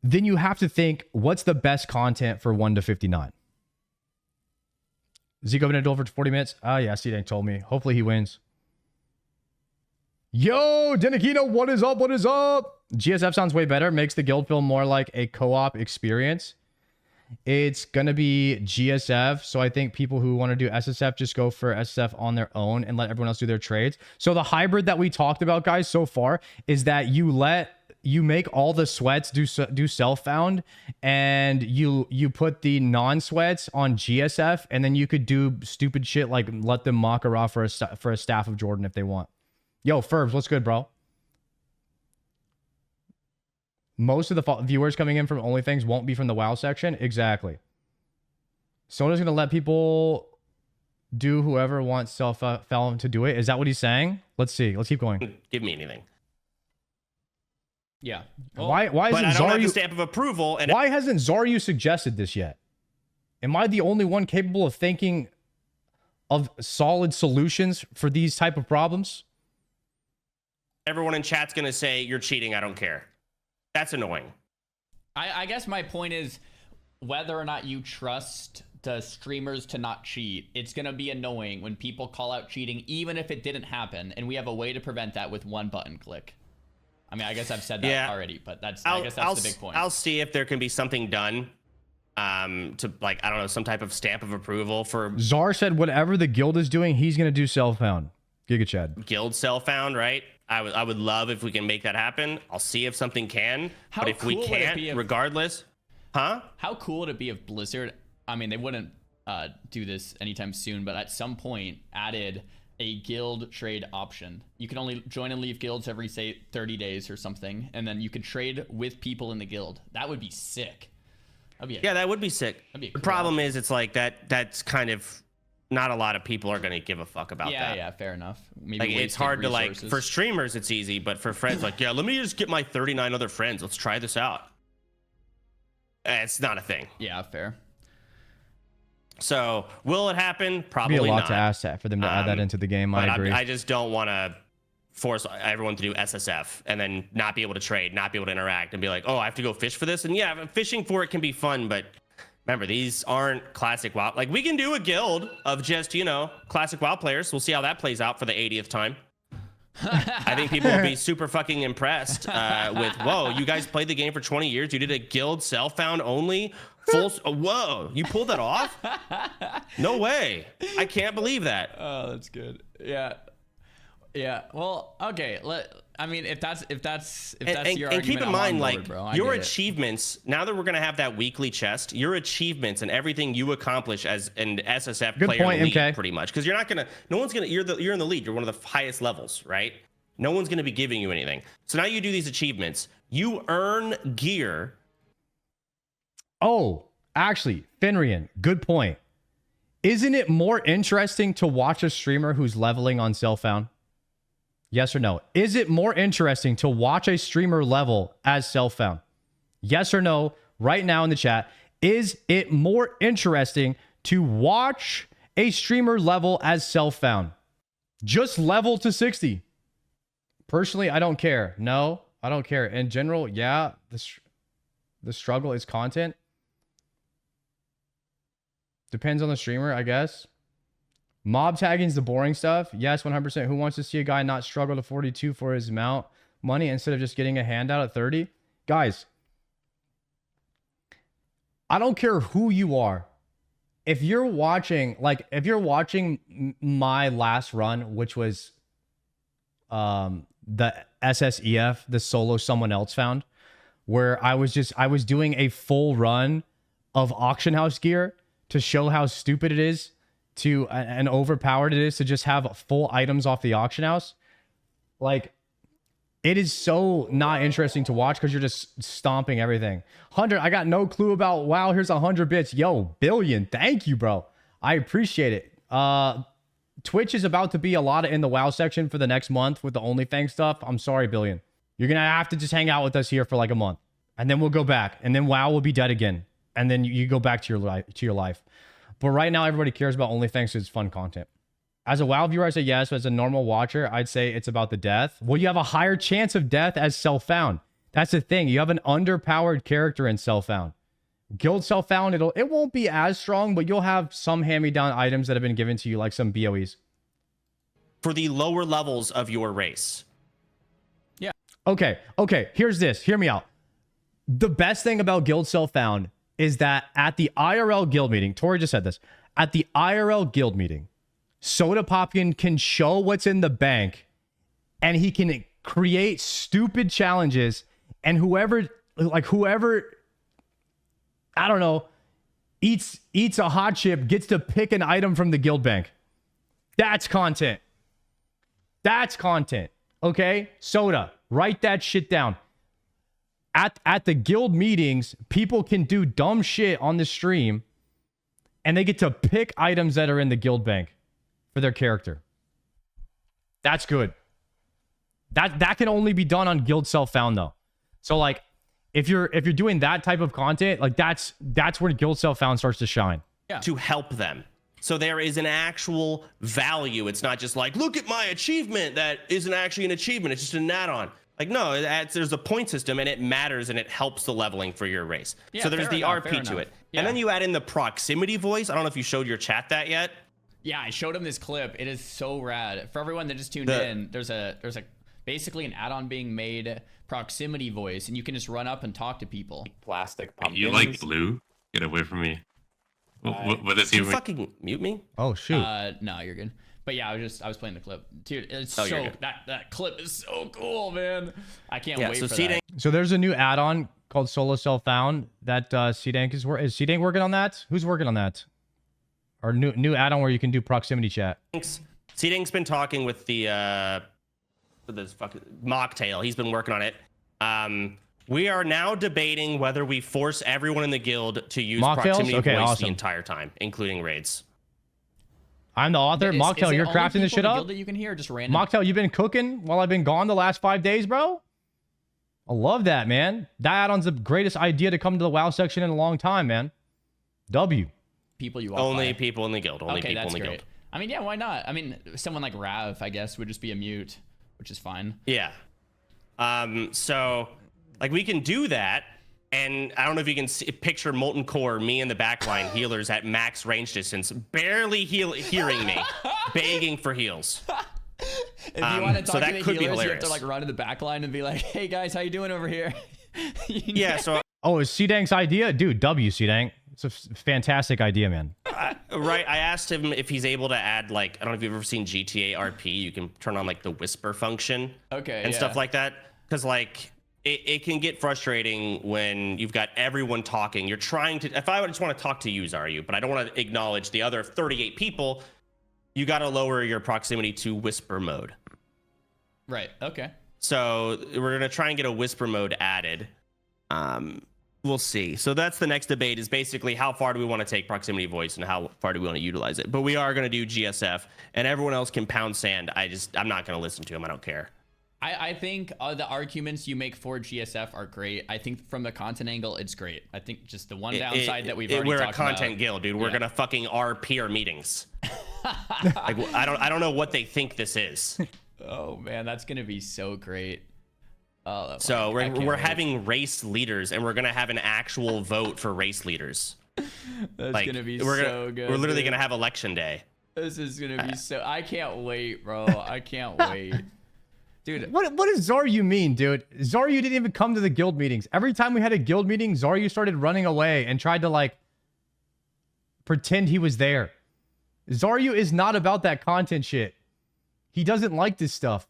Then you have to think, what's the best content for 1 to 59? Zico been a duel for 40 minutes? Oh yeah, C-Dang told me. Hopefully he wins. Yo, Denakino, what is up? What is up? GSF sounds way better. Makes the guild feel more like a co-op experience. It's gonna be GSF, so I think people who want to do SSF just go for SSF on their own and let everyone else do their trades. So the hybrid that we talked about, guys, so far is that you make all the sweats do self-found, and you put the non-sweats on GSF, and then you could do stupid shit like let them Makara for a staff of Jordan if they want. Yo, Ferbs, what's good, bro? Most of the viewers coming in from OnlyFangs won't be from the WoW section. Exactly. Sona's going to let people do whoever wants self-found to do it. Is that what he's saying? Let's see. Let's keep going. Give me anything. Yeah. Well, why but isn't I don't have the Zaryu... stamp of approval. And Why hasn't Zaryu suggested this yet? Am I the only one capable of thinking of solid solutions for these type of problems? everyone in chat's going to say, you're cheating, I don't care. That's annoying. I guess my point is whether or not you trust the streamers to not cheat, it's going to be annoying when people call out cheating, even if it didn't happen. And we have a way to prevent that with one button click. I mean, I guess I've said that already, but I guess that's the big point. I'll see if there can be something done to, like, I don't know, some type of stamp of approval for... Czar said whatever the guild is doing, he's going to do self-found. Giga Chad. Guild self-found, right? I would love if we can make that happen. I'll see if something can. How but if cool we can't, regardless... Huh? How cool would it be if Blizzard... I mean, they wouldn't do this anytime soon, but at some point added a guild trade option. You can only join and leave guilds every, say, 30 days or something, and then you could trade with people in the guild. That would be sick. Yeah, that would be sick. The problem is, it's like that's kind of not a lot of people are going to give a fuck about that. Yeah, fair enough. Maybe like, it's hard to, like, for streamers it's easy, but for friends, like, yeah, let me just get my 39 other friends. Let's try this out. It's not a thing. Yeah, fair. So, will it happen? Probably not. Be a lot to ask for them to add that into the game. I agree. I just don't want to force everyone to do SSF and then not be able to trade, not be able to interact, and be like, oh, I have to go fish for this. And yeah, fishing for it can be fun, but remember, these aren't classic WoW. Like, we can do a guild of just, you know, classic WoW players. We'll see how that plays out for the 80th time. I think people will be super fucking impressed with, whoa, you guys played the game for 20 years. You did a guild self-found only full. Whoa, you pulled that off? No way. I can't believe that. Oh, that's good. Yeah. Yeah. Well, okay. I mean, if that's your argument, and keep in mind, like, bro. your achievements, now that we're going to have that weekly chest, your achievements and everything you accomplish as an SSF player in the league, pretty much, because you're not going to, no one's going to, you're in the lead, you're one of the highest levels, right? No one's going to be giving you anything. So now you do these achievements, you earn gear. Oh, actually, Fenrian, good point. Isn't it more interesting to watch a streamer who's leveling on self-found? Yes or no? Is it more interesting to watch a streamer level as self-found? Yes or no? Right now in the chat. Is it more interesting to watch a streamer level as self-found? Just level to 60. Personally, I don't care. No, I don't care. In general, yeah, the struggle is content. Depends on the streamer, I guess. Mob tagging is the boring stuff. Yes, 100%. Who wants to see a guy not struggle to 42 for his mount money instead of just getting a handout at 30? Guys, I don't care who you are. If you're watching, my last run, which was the SSEF, the solo someone else found, where I was doing a full run of auction house gear to show how stupid it is to and overpowered it is to just have full items off the auction house. Like, it is so not interesting to watch because you're just stomping everything. 100, I got no clue about WoW. Here's 100 bits. Yo, billion. Thank you, bro. I appreciate it. Twitch is about to be a lot in the WoW section for the next month with the OnlyFangs stuff. I'm sorry, billion. You're going to have to just hang out with us here for like a month. And then we'll go back. And then WoW will be dead again. And then you go back to your life. But right now, everybody cares about OnlyFangs because it's fun content. As a WoW viewer, I say yes. But as a normal watcher, I'd say it's about the death. Well, you have a higher chance of death as self-found. That's the thing. You have an underpowered character in self-found. Guild self-found, it won't be as strong, but you'll have some hand-me-down items that have been given to you, like some BOEs. For the lower levels of your race. Yeah. Okay. Here's this. Hear me out. The best thing about Guild self-found is that at the IRL guild meeting, Tori just said this, at the IRL guild meeting, Soda Popkin can show what's in the bank and he can create stupid challenges, and whoever, I don't know, eats a hot chip gets to pick an item from the guild bank. That's content. That's content. Okay? Soda, write that shit down. At the guild meetings, people can do dumb shit on the stream and they get to pick items that are in the guild bank for their character. That's good. That can only be done on guild self-found though. So like if you're doing that type of content, like that's where guild self-found starts to shine. Yeah. To help them. So there is an actual value. It's not just like, look at my achievement that isn't actually an achievement. It's just an add-on. Like, no, there's a point system and it matters and it helps the leveling for your race. Yeah, so there's the RP to it. Yeah. And then you add in the proximity voice. I don't know if you showed your chat that yet. Yeah, I showed him this clip. It is so rad. For everyone that just tuned in, there's a basically an add-on being made, proximity voice, and you can just run up and talk to people. Plastic pumpkins. You like blue? Get away from me. What is he? Did you fucking mute me? Oh shoot. No, you're good. But yeah, I was playing the clip. Dude, it's Oh, so that clip is so cool, man. I can't wait for C-Dank, that. So there's a new add-on called Solo Self-Found that C-Dank is C-Dank working on that? Who's working on that? Or new add-on where you can do proximity chat. C-Dank's been talking with the this fucking Mocktail. He's been working on it. We are now debating whether we force everyone in the guild to use Mocktails? proximity Okay, voice awesome. the entire time, incling raids. I'm the author. Is Mocktail, it you're only crafting this people shit in the up? guild that you can hear, or just random? Mocktail, you've been cooking while I've been gone the last 5 days, bro? I love that, man. That add-on's the greatest idea to come to the WoW section in a long time, man. W. People you walk Only by. people in the guild. Only Okay, people that's in the great. guild. I mean, yeah, why not? I mean, someone like Rav, I guess, would just be a mute, which is fine. Yeah. So, like, we can do that. And I don't know if you can picture Molten Core, me in the backline, healers at max range distance, barely hearing me, begging for heals. If you want to talk so to that the could be healers, you have to hilarious. like run to the back line and be like, "Hey guys, how you doing over here?" Yeah, so Oh, is C-Dank's idea? Dude, W, C-Dank. It's a fantastic idea, man. right, I asked him if he's able to add, like, I don't know if you've ever seen GTA RP, you can turn on like the whisper function and stuff like that. Because like it can get frustrating when you've got everyone talking. You're trying to, if I just want to talk to you, Zaryu, but I don't want to acknowledge the other 38 people, you got to lower your proximity to whisper mode. Right. Okay. So we're going to try and get a whisper mode added. We'll see. So that's the next debate, is basically how far do we want to take proximity voice and how far do we want to utilize it. But we are going to do GSF, and everyone else can pound sand. I'm not going to listen to them. I don't care. I think the arguments you make for GSF are great. I think from the content angle, it's great. I think just the one downside that we've already we're talked a content about, guild, dude. We're gonna fucking RP our meetings. Like, I don't know what they think this is. Oh man, that's gonna be so great. Oh, So I can't we're wait. having race leaders, and we're gonna have an actual vote for race leaders. That's Like, gonna be we're so good. We're literally dude. gonna have election day. This is gonna be so. I can't wait, bro. I can't wait, dude. What does Zaryu mean, dude? Zaryu didn't even come to the guild meetings. Every time we had a guild meeting, Zaryu started running away and tried to like pretend he was there. Zaryu is not about that content shit. He doesn't like this stuff.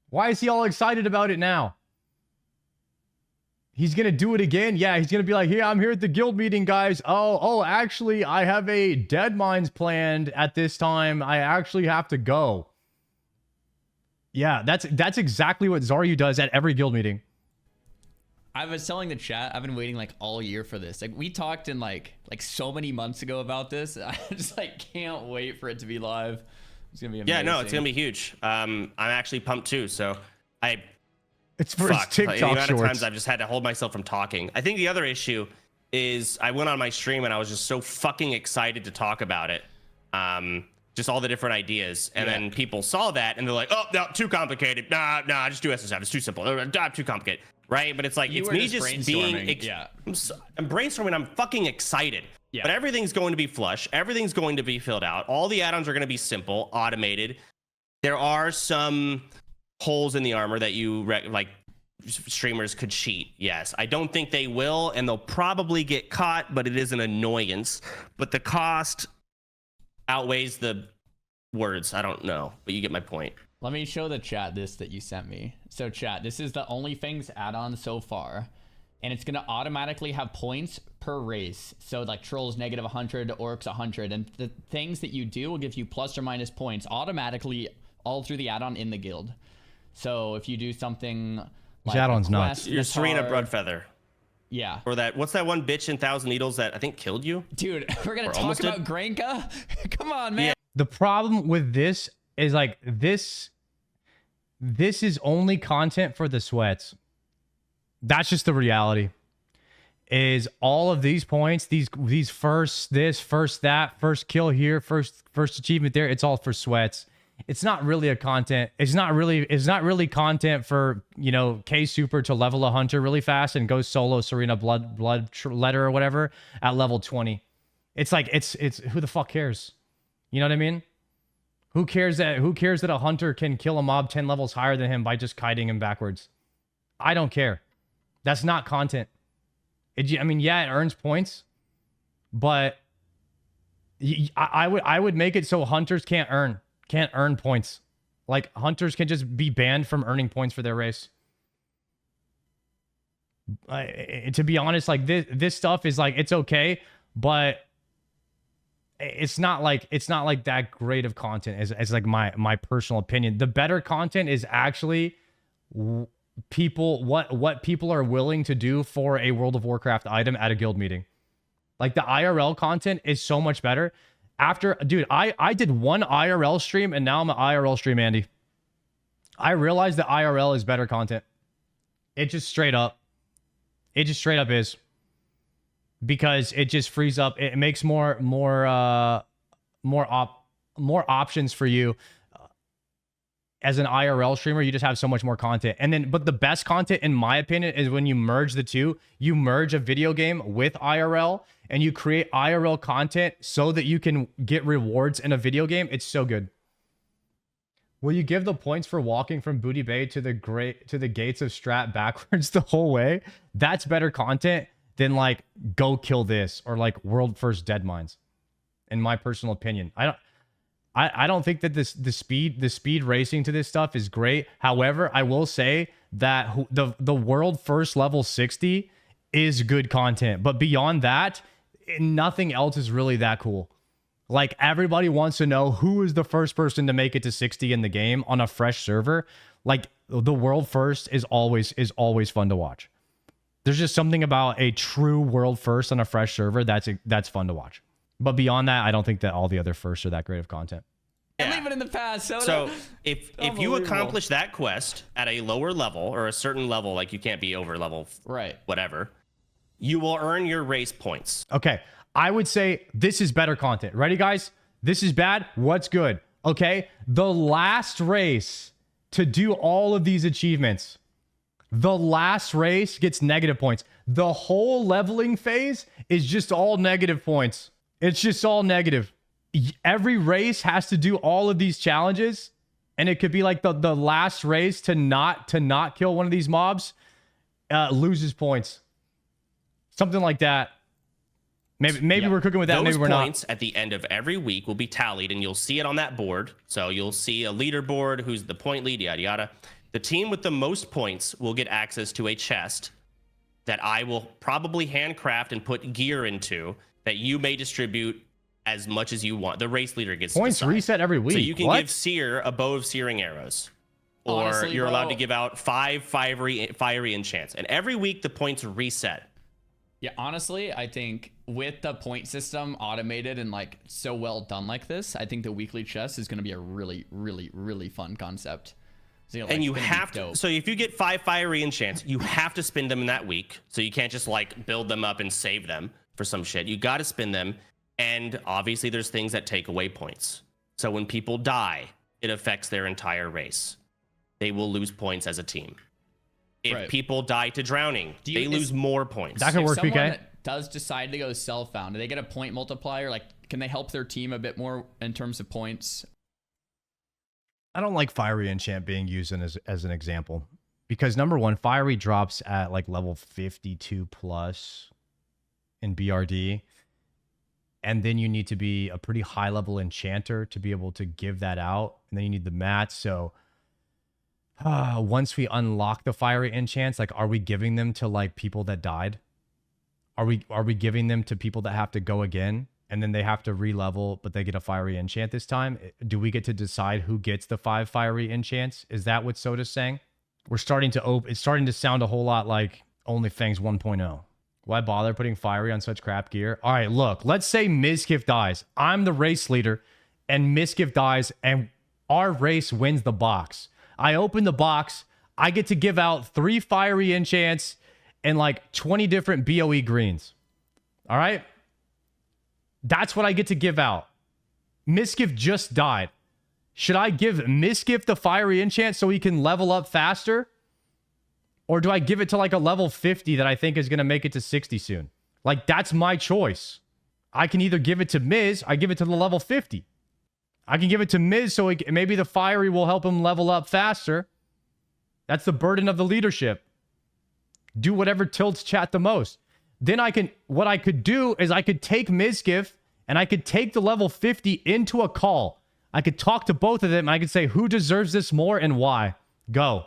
Why is he all excited about it now? He's gonna do it again. Yeah, he's gonna be like, "Hey, I'm here at the guild meeting, guys. Oh, actually, I have a dead mines planned at this time. I actually have to go." Yeah, that's exactly what Zaryu does at every guild meeting. I was telling the chat, I've been waiting like all year for this. Like we talked in like so many months ago about this. I just like can't wait for it to be live. It's gonna be amazing. Yeah, no, it's gonna be huge. I'm actually pumped too. So It's for his TikTok the amount shorts. of times I've just had to hold myself from talking. I think the other issue is I went on my stream and I was just so fucking excited to talk about it. Just all the different ideas. And then people saw that and they're like, "Oh, no, too complicated. Nah, just do SSF. It's too simple. Too complicated." Right? But it's like, it's me just being... I'm brainstorming. I'm fucking excited. Yeah. But everything's going to be flush. Everything's going to be filled out. All the add-ons are going to be simple, automated. There are some holes in the armor that streamers could cheat. Yes, I don't think they will, and they'll probably get caught, but it is an annoyance. But the cost outweighs the words. I don't know, but you get my point. Let me show the chat this that you sent me. So chat, this is the OnlyFangs add-on so far, and it's gonna automatically have points per race. So like trolls -100, orcs 100, and the things that you do will give you plus or minus points automatically all through the add-on in the guild. So if you do something like add-on's nuts. Your Serena Bloodfeather. Yeah. Or what's that one bitch in Thousand Needles that I think killed you? Dude, we're gonna talk about Granka? Come on, man. Yeah. The problem with this is like this is only content for the sweats. That's just the reality. Is all of these points, these first this, first that, first kill here, first achievement there, it's all for sweats. It's not really a content. It's not really content for, you know, K Super to level a hunter really fast and go solo Serena blood letter or whatever at level 20. It's like it's who the fuck cares? You know what I mean? Who cares that a hunter can kill a mob 10 levels higher than him by just kiting him backwards? I don't care. That's not content. I mean, yeah, it earns points, but I would make it so hunters can't earn points. Like hunters can just be banned from earning points for their race. To be honest, like this stuff is like, it's okay, but it's not like that great of content as like my personal opinion. The better content is actually what people are willing to do for a World of Warcraft item at a guild meeting. Like the IRL content is so much better. Dude, I did one IRL stream and now I'm an IRL stream Andy. I realized that IRL is better content. It just straight up is. Because it just frees up, it makes more options for you. As an IRL streamer, you just have so much more content. But the best content, in my opinion, is when you merge the two. You merge a video game with IRL, and you create IRL content so that you can get rewards in a video game. It's so good. Will you give the points for walking from Booty Bay to the gates of Strat backwards the whole way? That's better content than like go kill this or like world first dead mines, in my personal opinion. I don't think that the speed racing to this stuff is great. However, I will say that the world first level 60 is good content, but beyond that, nothing else is really that cool. Like everybody wants to know who is the first person to make it to 60 in the game on a fresh server. Like the world first is always fun to watch. There's just something about a true world first on a fresh server that's fun to watch. But beyond that, I don't think that all the other firsts are that great of content. Yeah. Leave it in the past. So if you accomplish that quest at a lower level or a certain level, like you can't be over level, right? Whatever, you will earn your race points. Okay, I would say this is better content. Ready, guys? This is bad. What's good? Okay, the last race to do all of these achievements. The last race gets negative points. The whole leveling phase is just all negative points. It's just all negative. Every race has to do all of these challenges, and it could be like the last race to not kill one of these mobs loses points. Something like that. Maybe we're cooking with that. Maybe we're not. Those points at the end of every week will be tallied, and you'll see it on that board. So you'll see a leaderboard, who's the point lead, yada yada. The team with the most points will get access to a chest that I will probably handcraft and put gear into that you may distribute as much as you want. The race leader gets Points to decide. reset every week. So you can What? give Seer a bow of searing arrows. Or Honestly, you're allowed bro. to give out 5 fiery enchants. And every week the points reset. Yeah, honestly, I think with the point system automated and like so well done like this, I think the weekly chest is going to be a really, really, really fun concept. So, And you have to, so if you get 5 fiery enchants, you have to spend them in that week. So you can't just like build them up and save them for some shit. You got to spend them. And obviously there's things that take away points. So when people die, it affects their entire race. They will lose points as a team. If people die to drowning, they lose more points. That could work, someone PK. does decide to go self-found, do they get a point multiplier? Like, can they help their team a bit more in terms of points? I don't like Fiery Enchant being used as an example. Because number one, Fiery drops at like level 52 plus in BRD. And then you need to be a pretty high level enchanter to be able to give that out. And then you need the mats. So once we unlock the Fiery Enchants, like, are we giving them to like people that died? Are we giving them to people that have to go again? And then they have to re-level, but they get a Fiery Enchant this time? Do we get to decide who gets the 5 Fiery Enchants? Is that what Soda's saying? We're starting to it's starting to sound a whole lot like OnlyFangs 1.0. Why bother putting Fiery on such crap gear? All right, look, let's say Mizkif dies. I'm the race leader, and Mizkif dies, and our race wins the box. I open the box. I get to give out 3 Fiery Enchants and like 20 different BOE greens. All right? That's what I get to give out. Mizkif just died. Should I give Mizkif the Fiery Enchant so he can level up faster? Or do I give it to like a level 50 that I think is going to make it to 60 soon? Like, that's my choice. I can either give it to Miz, I give it to the level 50. I can give it to Miz so maybe the Fiery will help him level up faster. That's the burden of the leadership. Do whatever tilts chat the most. Then what I could do is I could take Mizkif and I could take the level 50 into a call. I could talk to both of them and I could say, who deserves this more and why? Go.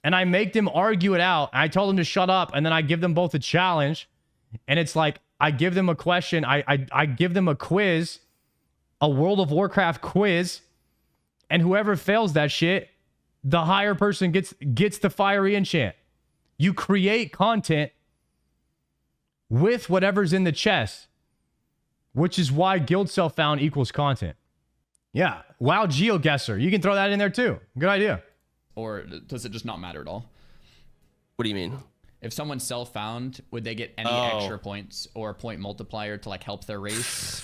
And I make them argue it out. I tell them to shut up, and then I give them both a challenge. And it's like, I give them a question. I give them a quiz, a World of Warcraft quiz, and whoever fails that shit, the higher person gets the Fiery Enchant. You create content with whatever's in the chest, which is why guild self-found equals content. Yeah. WoW GeoGuessr. You can throw that in there too. Good idea. Or does it just not matter at all? What do you mean? If someone's self-found, would they get any extra points or a point multiplier to like help their race?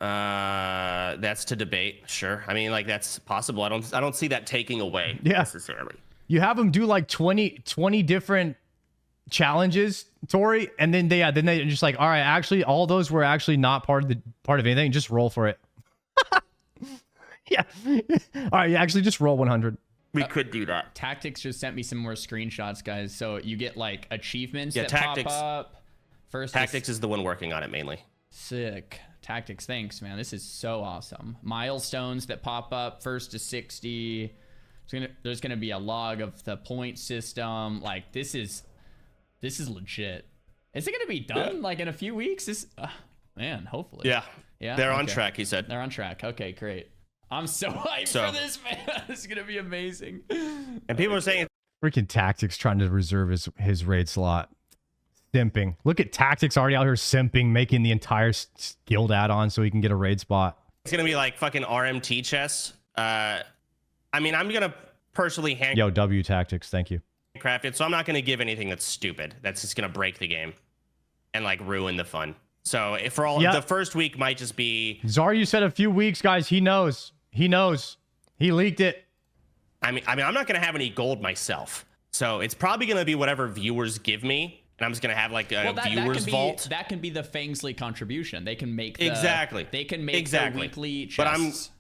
That's to debate. Sure. I mean, like, that's possible. I don't see that taking away necessarily. You have them do like 20 different challenges, Tori, and then they just like, all right, actually, all those were actually not part of anything. Just roll for it. Yeah. All right, actually, just roll 100. We could do that. Tactics just sent me some more screenshots, guys. So you get like achievements that Tactics, pop up. First, Tactics is the one working on it mainly. Sick. Tactics, thanks, man. This is so awesome. Milestones that pop up, first to 60. There's gonna be a log of the point system. Like, this is legit. Is it gonna be done like in a few weeks? Man, hopefully. Yeah. Yeah. They're on track, he said. They're on track. Okay, great. I'm so hyped for this, man. This is gonna be amazing. And people are saying Freaking Tactics trying to reserve his raid slot. Simping. Look at Tactics already out here simping, making the entire guild add-on so he can get a raid spot. it's gonna be like fucking RMT chess. I mean, I'm gonna personally Yo, W Tactics, thank you. handcraft it, so I'm not gonna give anything that's stupid. That's just gonna break the game and like ruin the fun. So if for all the first week might just be Zaryu said a few weeks, guys. He knows. He knows. He leaked it. I mean, I'm not gonna have any gold myself, so it's probably gonna be whatever viewers give me, and I'm just gonna have like a viewers vault. That can be the Fangsley contribution. They can make They can make the weekly chests. But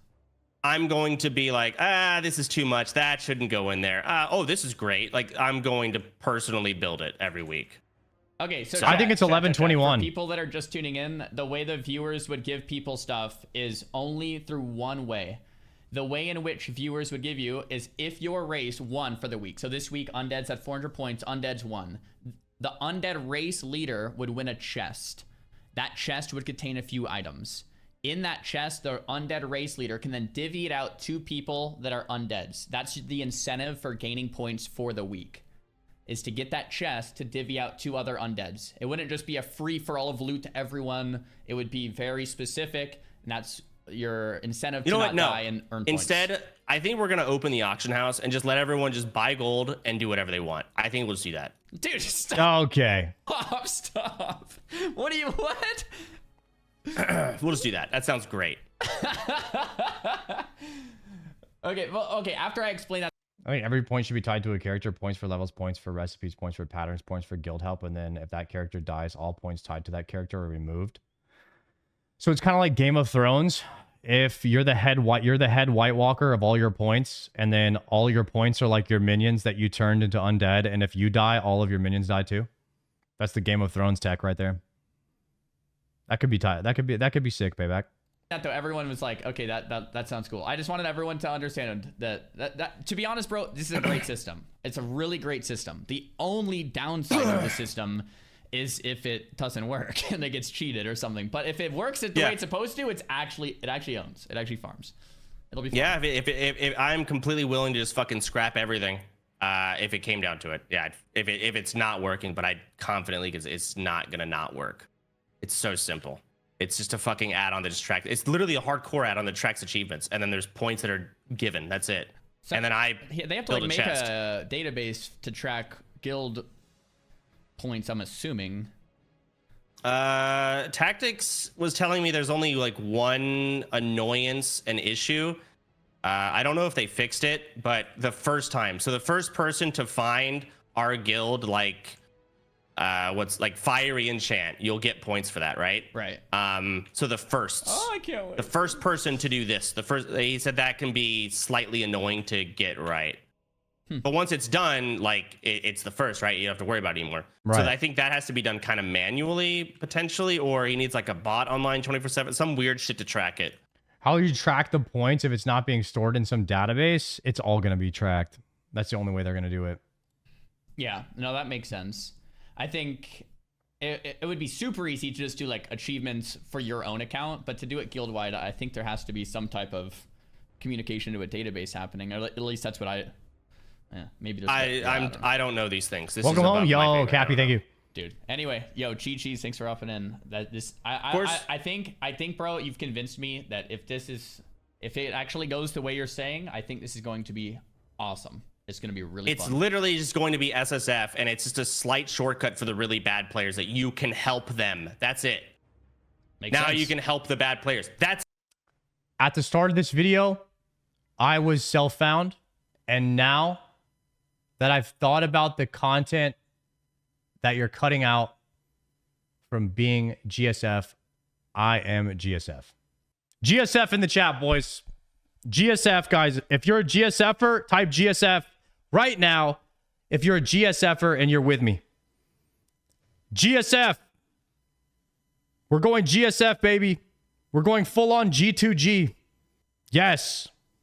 I'm going to be like, this is too much. That shouldn't go in there. Oh, this is great. Like, I'm going to personally build it every week. Okay, so I think it's 11:21. For people that are just tuning in, the way the viewers would give people stuff is only through one way. The way in which viewers would give you is if your race won for the week. So this week, Undead's at 400 points. Undead's won. The Undead race leader would win a chest. That chest would contain a few items. In that chest, the Undead race leader can then divvy it out to people that are Undeads. That's the incentive for gaining points for the week, is to get that chest to divvy out to other Undeads. It wouldn't just be a free-for-all of loot to everyone. It would be very specific, and that's your incentive to not die and earn points. Instead, I think we're going to open the auction house and just let everyone just buy gold and do whatever they want. I think we'll just do that. Dude, stop. Okay. Stop. What? We'll just do that. That sounds great. Okay, well, okay, after I explain that. I mean, every point should be tied to a character. Points for levels, points for recipes, points for patterns, points for guild help. And then if that character dies, all points tied to that character are removed. So it's kind of like Game of Thrones. If you're the head White Walker of all your points, and then all your points are like your minions that you turned into undead, and if you die, all of your minions die too. That's the Game of Thrones tech right there. That could be tied. That could be sick, payback. That though, everyone was like, okay, that sounds cool. I just wanted everyone to understand that to be honest, bro, this is a great system. It's a really great system. The only downside of the system is if it doesn't work and it gets cheated or something. But if it works the way it's supposed to, it actually owns. It actually farms. It'll be fun. Yeah, if I'm completely willing to just fucking scrap everything, if it came down to it. Yeah, if it's not working, but I confidently, because it's not gonna not work. It's so simple. It's just a fucking add-on that just tracks. It's literally a hardcore add-on that tracks achievements, and then there's points that are given. That's it. So and then they have to like make a database to track guild points, I'm assuming. Tactics was telling me there's only like one annoyance and issue. I don't know if they fixed it, but the first time, so the first person to find our guild, like what's like fiery enchant, you'll get points for that, right? Right. So the first, I can't wait. The first person to do this, he said that can be slightly annoying to get right. But once it's done, like it's the first, right? You don't have to worry about it anymore. Right. So I think that has to be done kind of manually, potentially, or he needs like a bot online 24/7, some weird shit to track it. How you track the points if it's not being stored in some database? It's all going to be tracked. That's the only way they're going to do it. Yeah, no, that makes sense. I think it would be super easy to just do like achievements for your own account, but to do it guild wide, I think there has to be some type of communication to a database happening, or at least that's what maybe there's I don't know these things. This Welcome home, yo, Cappy. Thank you, dude. Anyway, yo, Cheese, thanks for upping in. I think, bro, you've convinced me that if it actually goes the way you're saying, I think this is going to be awesome. It's going to be really fun. It's literally just going to be SSF, and it's just a slight shortcut for the really bad players that you can help them. That's it. Makes sense. You can help the bad players. That's at the start of this video, I was self-found, and now that I've thought about the content that you're cutting out from being GSF, I am GSF. GSF in the chat, boys. GSF, guys. If you're a GSFer, type GSF right now. If you're a GSFer and you're with me. GSF. We're going GSF, baby. We're going full on G2G. Yes.